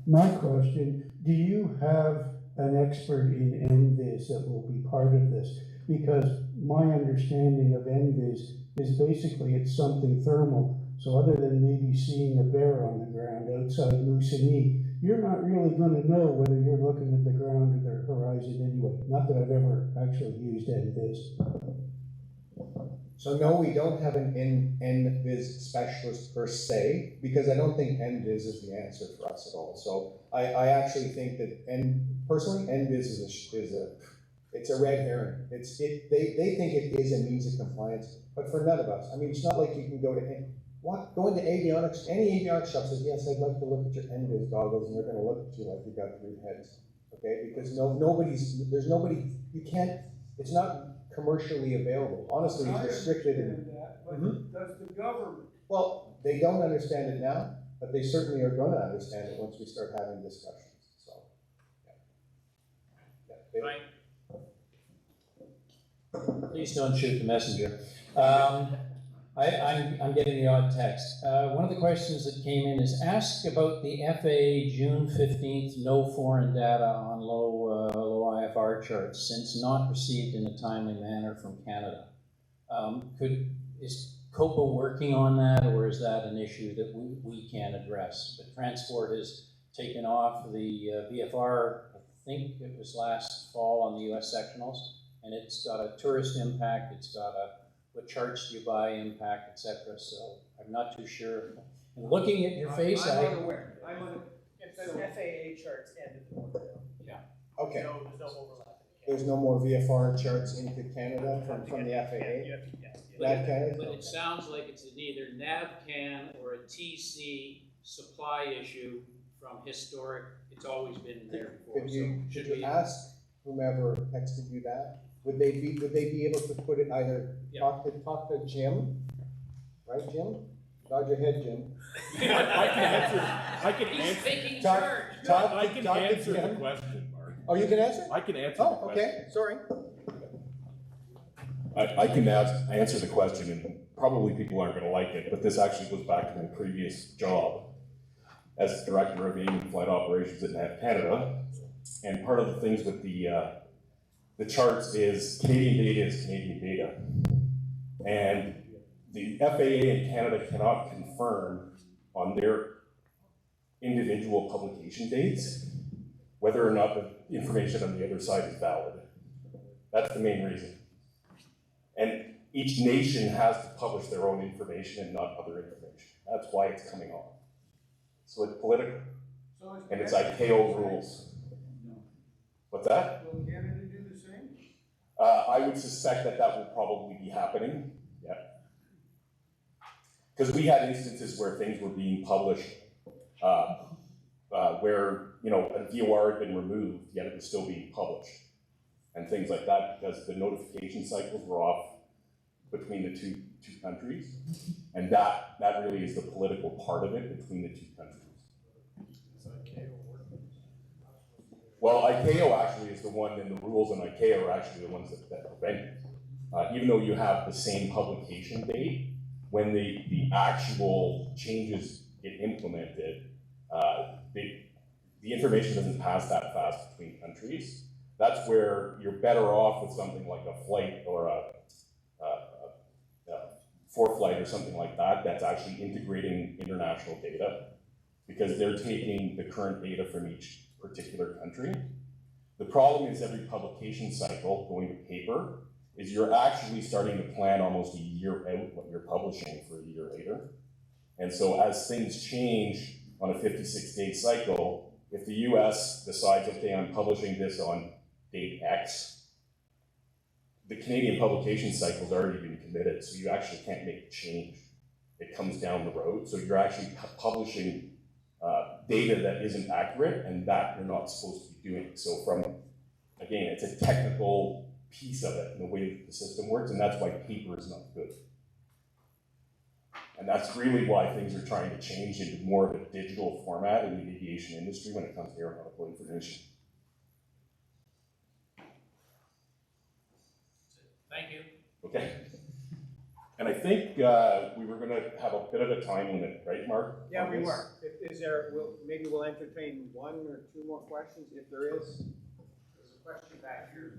My question, do you have an expert in NVIS that will be part of this? Because my understanding of NVIS is basically it's something thermal. So other than maybe seeing a bear on the ground outside Moosonee, you're not really going to know whether you're looking at the ground or the horizon anyway. Not that I've ever actually used NVIS. So no, we don't have an NVIS specialist per se, because I don't think NVIS is the answer for us at all. So I actually think that, personally, NVIS it's a red herring. They think it is a means of compliance, but for none of us. I mean, it's not like you can go into avionics, any avionics shop says, yes, I'd like to look at your NVIS goggles, and they're going to look at you like you got 3 heads, okay? Because you can't, it's not commercially available. Honestly, it's restricted. Does the government? Well, they don't understand it now, but they certainly are going to understand it once we start having discussions. So, yeah. Right. Please don't shoot the messenger. I'm getting the odd text. One of the questions that came in is ask about the FAA June 15th no foreign data on low IFR charts since not received in a timely manner from Canada. Is Copa working on that, or is that an issue that we can address? But transport has taken off the VFR, I think it was last fall on the US sectionals, and it's got a tourist impact, it's got a what charts do you buy impact, etc. So I'm not too sure. And looking at your face, I'm unaware. If the FAA charts ended the border. Yeah. Okay. There's no overlap. There's no more VFR charts into Canada from the FAA? But it sounds like it's either NAVCAN or a TC supply issue from historic. It's always been there before. Should you ask whomever texted you that? Would they be able to put it either talk to Jim, right, Jim? Nod your head, Jim. I can He's answer. taking Talk- charge. talk- I can talk to answer the Jim. question, Mark. Oh, you can answer? I can answer the Oh, question. okay, sorry. I can answer the question, and probably people aren't gonna like it, but this actually goes back to my previous job as Director of Aim and Flight Operations at NAV Canada. And part of the things with the charts is Canadian data is Canadian data. And the FAA in Canada cannot confirm on their individual publication dates whether or not the information on the other side is valid. That's the main reason. And each nation has to publish their own information and not other information. That's why it's coming on. So it's political. And it's ICAO rules. What's that? Will Canada do the same? I would suspect that that will probably be happening, yeah. Because we had instances where things were being published where, you know, a VOR had been removed, yet it was still being published. And things like that, because the notification cycles were off between the two countries. And that really is the political part of it between the two countries. Well, ICAO actually is the one, and the rules in ICAO are actually the ones that prevent it. Even though you have the same publication date, when the actual changes get implemented, the information doesn't pass that fast between countries. That's where you're better off with something like a flight or a ForeFlight or something like that that's actually integrating international data, because they're taking the current data from each particular country. The problem is every publication cycle going to paper is you're actually starting to plan almost a year out what you're publishing for a year later. And so as things change on a 56-day cycle, if the US decides, okay, I'm publishing this on date X, the Canadian publication cycle's already been committed, so you actually can't make a change. It comes down the road, so you're actually publishing data that isn't accurate and that you're not supposed to be doing. So again, it's a technical piece of it and the way that the system works, and that's why paper is not good. And that's really why things are trying to change into more of a digital format in the aviation industry when it comes to aeronautical information. Thank you. Okay. And I think we were going to have a bit of a time limit, right, Mark? Yeah, we were. Is there, maybe we'll entertain one or two more questions if there is. There's a question back here.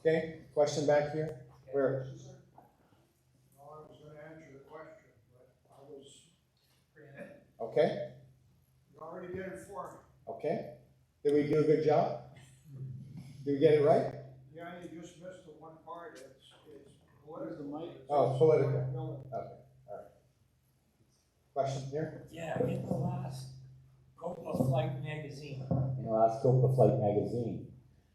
Okay, question back here. Where? No, I was gonna answer the question, but I was. Okay, You already did it for me. okay. Did we do a good job? Did we get it right? Yeah, you just missed the one part, it's political. Oh, political. Okay, all right. Question here? Yeah, in the last Copa Flight magazine. In the last Copa Flight magazine,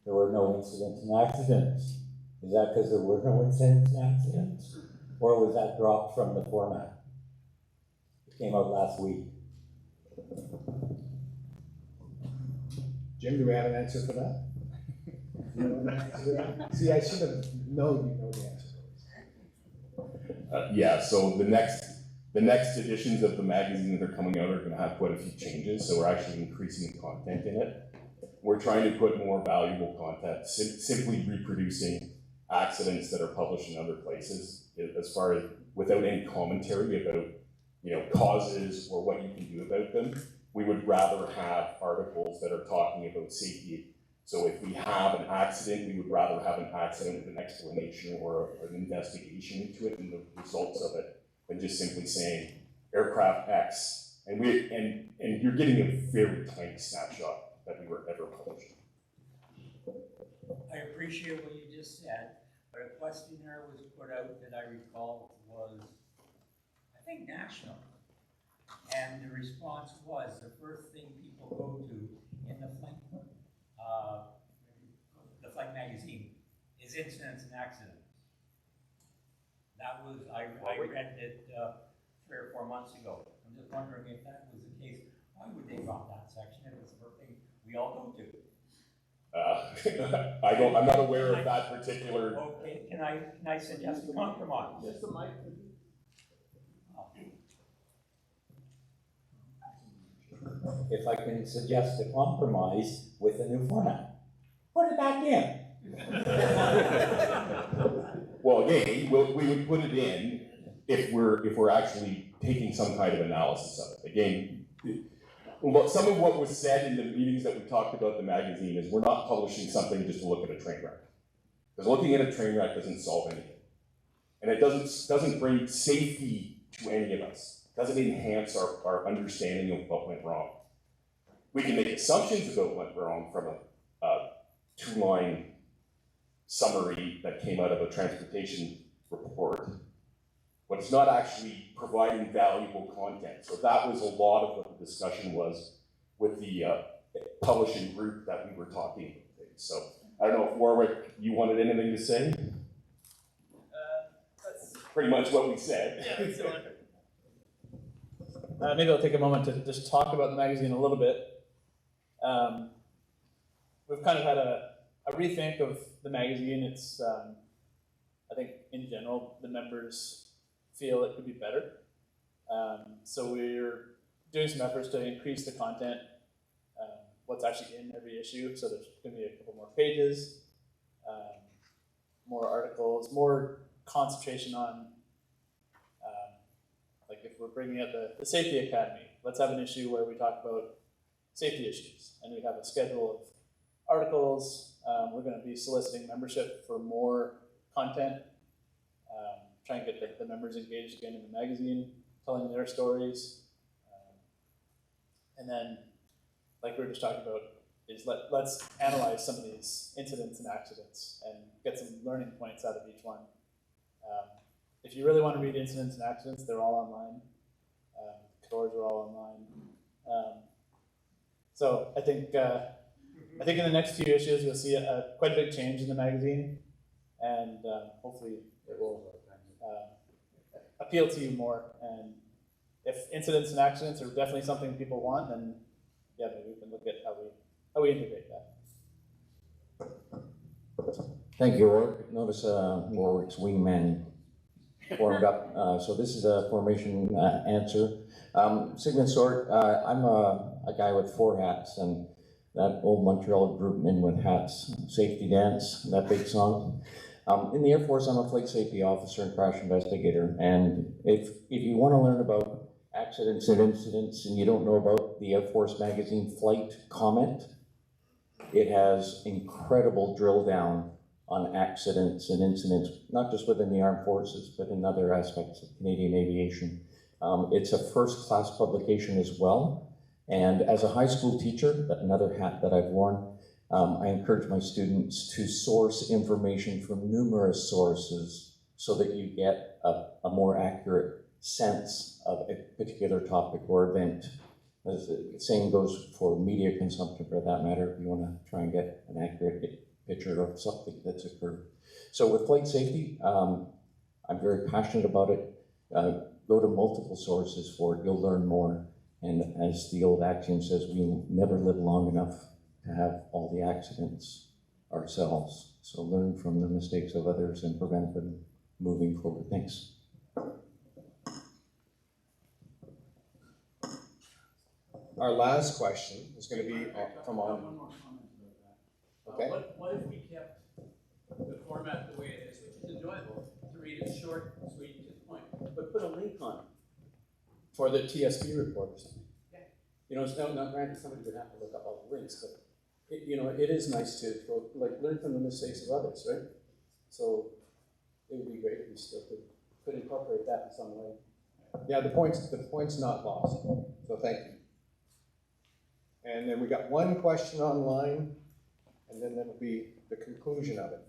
there were no incidents and accidents. Is that because there were no incidents and accidents? Or was that dropped from the format? It came out last week. Jim, do we have an answer for that? See, I should have known you know the answer. Yeah, so the next editions of the magazine that are coming out are going to have quite a few changes, so we're actually increasing the content in it. We're trying to put more valuable content, simply reproducing accidents that are published in other places, as far as without any commentary about, you know, causes or what you can do about them. We would rather have articles that are talking about safety. So if we have an accident, we would rather have an accident with an explanation or an investigation into it and the results of it than just simply saying aircraft X. And you're getting a very tiny snapshot that we were ever publishing. I appreciate what you just said, but a questionnaire was put out that I recall was, I think, national. And the response was the first thing people go to in the flight magazine is incidents and accidents. That was, I read it 3 or 4 months ago. I'm just wondering if that was the case. Why would they drop that section if it's the first thing we all go to? I'm not aware of that particular. Okay, can I suggest a compromise? Just the mic. if I can suggest a compromise with a new format. Put it back in. Well, again, we would put it in if we're actually taking some kind of analysis of it. Again, some of what was said in the meetings that we talked about the magazine is we're not publishing something just to look at a train wreck. Because looking at a train wreck doesn't solve anything. And it doesn't bring safety to any of us. It doesn't enhance our understanding of what went wrong. We can make assumptions about what went wrong from a two-line summary that came out of a transportation report, but it's not actually providing valuable content. So that was a lot of what the discussion was with the publishing group that we were talking about. So I don't know if Warwick, you wanted anything to say? That's pretty much what we said. Yeah, maybe I'll take a moment to just talk about the magazine a little bit. We've kind of had a rethink of the magazine. It's, I think in general, the members feel it could be better. So we're doing some efforts to increase the content, what's actually in every issue. So there's going to be a couple more pages, more articles, more concentration on, like if we're bringing up the Safety Academy, let's have an issue where we talk about safety issues. And we have a schedule of articles. We're going to be soliciting membership for more content, try and get the members engaged again in the magazine, telling their stories. And then, like we were just talking about, is let's analyze some of these incidents and accidents and get some learning points out of each one. If you really want to read incidents and accidents, they're all online. Tours are all online. So I think in the next few issues you'll see quite a big change in the magazine, and hopefully it will appeal to you more. And if incidents and accidents are definitely something people want, then yeah, maybe we can look at how we integrate that. Thank you, Warwick. Notice Warwick's wingman formed up. So this is a formation answer. Sigmund Sort, I'm a guy with 4 hats, and that old Montreal group, Men with Hats, Safety Dance, that big song. In the Air Force, I'm a flight safety officer and crash investigator, and if you want to learn about accidents and incidents and you don't know about the Air Force magazine Flight Comment, it has incredible drill down on accidents and incidents, not just within the armed forces, but in other aspects of Canadian aviation. It's a first-class publication as well. And as a high school teacher, another hat that I've worn, I encourage my students to source information from numerous sources so that you get a more accurate sense of a particular topic or event. As the same goes for media consumption, for that matter, if you want to try and get an accurate picture of something that's occurred. So with flight safety, I'm very passionate about it. Go to multiple sources for it, you'll learn more. And as the old axiom says, we'll never live long enough to have all the accidents ourselves. So learn from the mistakes of others and prevent them moving forward. Thanks. Our last question is going to be from on. One more comment about that. Okay. What if we kept the format the way it is, which is enjoyable, to read it short, sweet, to the point, but put a link on it for the TSB report or something? Yeah. You know, it's not granted somebody would have to look up all the links, but it is nice to go, learn from the mistakes of others, right? So it would be great if we still could incorporate that in some way. Yeah, the point's not lost. So thank you. And then we got one question online, and then that'll be the conclusion of it.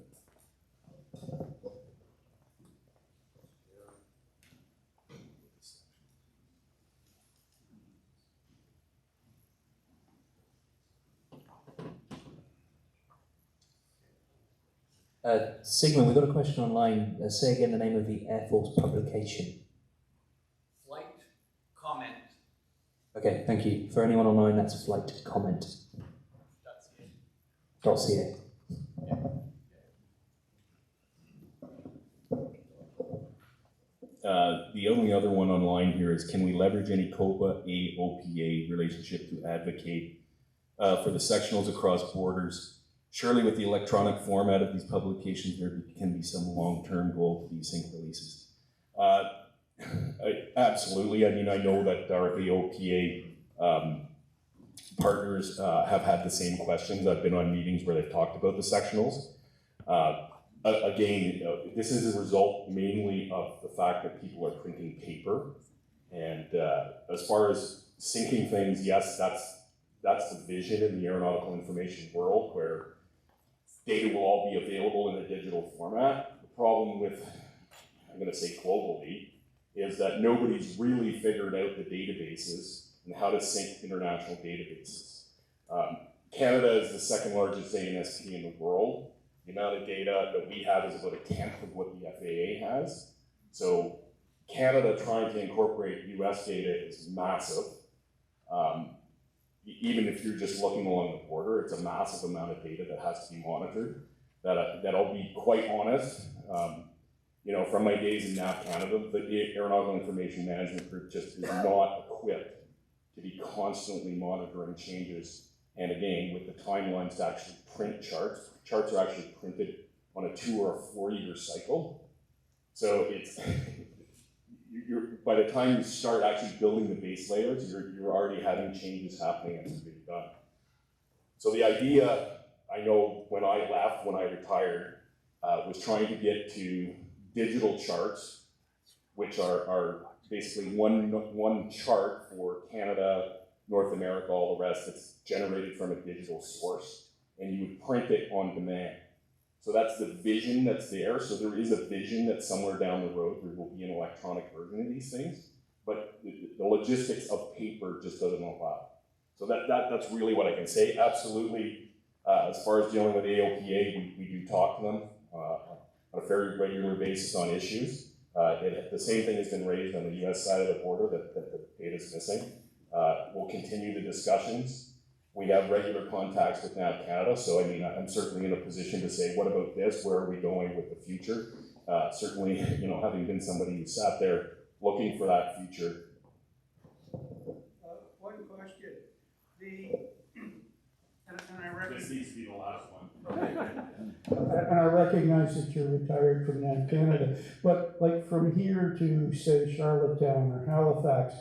Sigmund, we've got a question online. Say again the name of the Air Force publication. Flight Comment. Okay, thank you. For anyone online, that's a flight comment. .ca. The only other one online here is, can we leverage any Copa AOPA relationship to advocate for the sectionals across borders? Surely with the electronic format of these publications, there can be some long-term goal to desync releases. Absolutely. I mean, I know that our AOPA partners have had the same questions. I've been on meetings where they've talked about the sectionals. Again, this is a result mainly of the fact that people are printing paper. And as far as syncing things, yes, that's the vision in the aeronautical information world, where data will all be available in a digital format. The problem with, I'm going to say globally, is that nobody's really figured out the databases and how to sync international databases. Canada is the second largest ANSP in the world. The amount of data that we have is about 1/10 of what the FAA has. So Canada trying to incorporate US data is massive. Even if you're just looking along the border, it's a massive amount of data that has to be monitored. That I'll be quite honest, you know, from my days in NAV Canada, the Aeronautical Information Management Group just is not equipped to be constantly monitoring changes. And again, with the timelines to actually print charts, charts are actually printed on a 2 or a 4 year cycle. So it's, by the time you start actually building the base layers, you're already having changes happening as it's being done. So the idea, I know when I left, when I retired, was trying to get to digital charts, which are basically one chart for Canada, North America, all the rest that's generated from a digital source, and you would print it on demand. So that's the vision that's there. So there is a vision that somewhere down the road there will be an electronic version of these things, but the logistics of paper just doesn't allow. So that's really what I can say. Absolutely, as far as dealing with AOPA, we do talk to them on a very regular basis on issues. The same thing has been raised on the US side of the border that the data is missing. We'll continue the discussions. We have regular contacts with NAV Canada, so I mean, I'm certainly in a position to say, what about this? Where are we going with the future? Certainly, you know, having been somebody who sat there looking for that future. One question. And I recognize this needs to be the last one. And I recognize that you're retired from NAV Canada, but like from here to, say, Charlottetown or Halifax,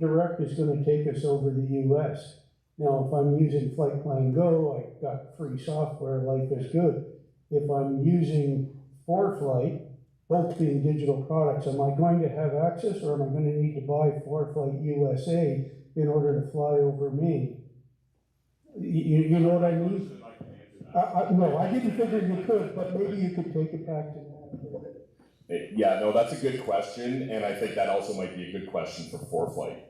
direct is going to take us over the US. Now, if I'm using Flight Plan Go, I got free software, life is good. If I'm using ForeFlight, both being digital products, am I going to have access, or am I going to need to buy ForeFlight USA in order to fly over Maine? You know what I mean? No, I didn't figure you could, but maybe you could take it back to that. Yeah, no, that's a good question, and I think that also might be a good question for ForeFlight,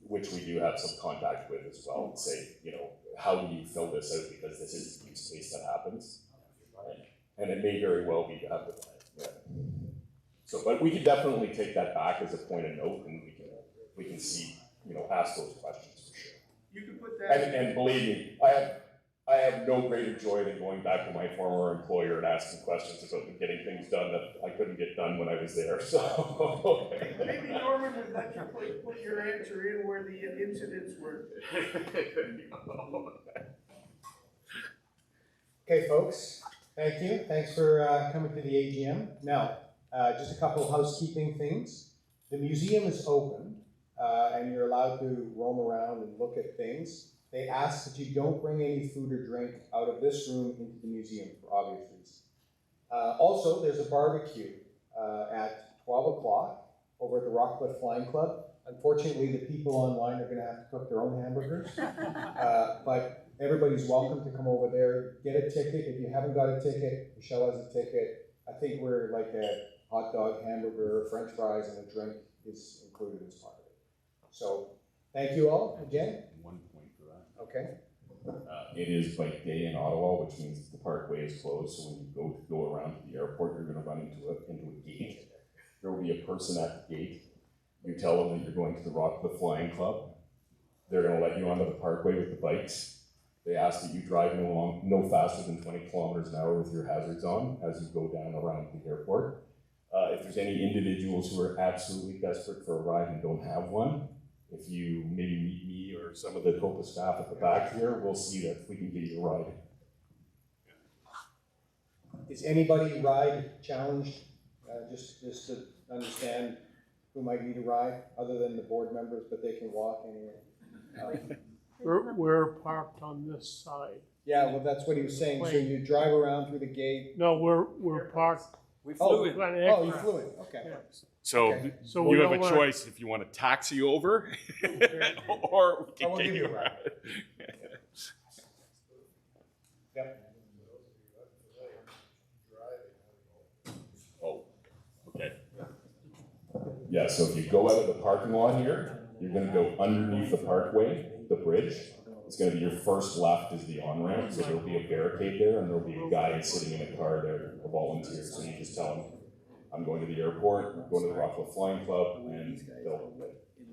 which we do have some contact with as well, and say, you know, how do you fill this out, because this is a use case that happens, right? And it may very well be to have the yeah. So, but we can definitely take that back as a point of note, and we can see, you know, ask those questions for sure. You can put that. And believe me, I have no greater joy than going back to my former employer and asking questions about getting things done that I couldn't get done when I was there. So maybe Norman would let you put your answer in where the incidents were. Okay, folks, thank you. Thanks for coming to the AGM. Now, just a couple of housekeeping things. The museum is open, and you're allowed to roam around and look at things. They ask that you don't bring any food or drink out of this room into the museum for obvious reasons. Also, there's a barbecue at 12 o'clock over at the Rockcliffe Flying Club. Unfortunately, the people online are going to have to cook their own hamburgers, but everybody's welcome to come over there, get a ticket. If you haven't got a ticket, Michelle has a ticket. I think we're like a hot dog, hamburger, French fries, and a drink is included as part of it. So, thank you all again. One point for that. Okay. It is bike day in Ottawa, which means the parkway is closed. So when you go around to the airport, you're going to run into a gate. There will be a person at the gate. You tell them that you're going to the Rockcliffe Flying Club. They're going to let you onto the parkway with the bikes. They ask that you drive no faster than 20 kilometers an hour with your hazards on as you go down around the airport. If there's any individuals who are absolutely desperate for a ride and don't have one, if you maybe meet me or some of the Copa staff at the back here, we'll see that if we can get you a ride. Is anybody ride challenged? Just to understand who might need a ride, other than the board members, but they can walk anywhere. We're parked on this side. Yeah, well, that's what he was saying. So you drive around through the gate. No, we're parked. We flew in. in. An Oh, you aircraft. flew in. Okay. Yeah. So, Okay. So you we have a don't wanna- choice if you want to taxi over or we can we'll get give you you a a ride. Yep. Oh, okay. Yeah, so if you go out of the parking lot here, you're gonna go underneath the parkway, the bridge. It's gonna be your first left is the on-ramp, so there'll be a barricade there and there'll be a guy sitting in a car there, a volunteer, so you just tell him, I'm going to the airport, I'm going to the Rockville Flying Club, and they'll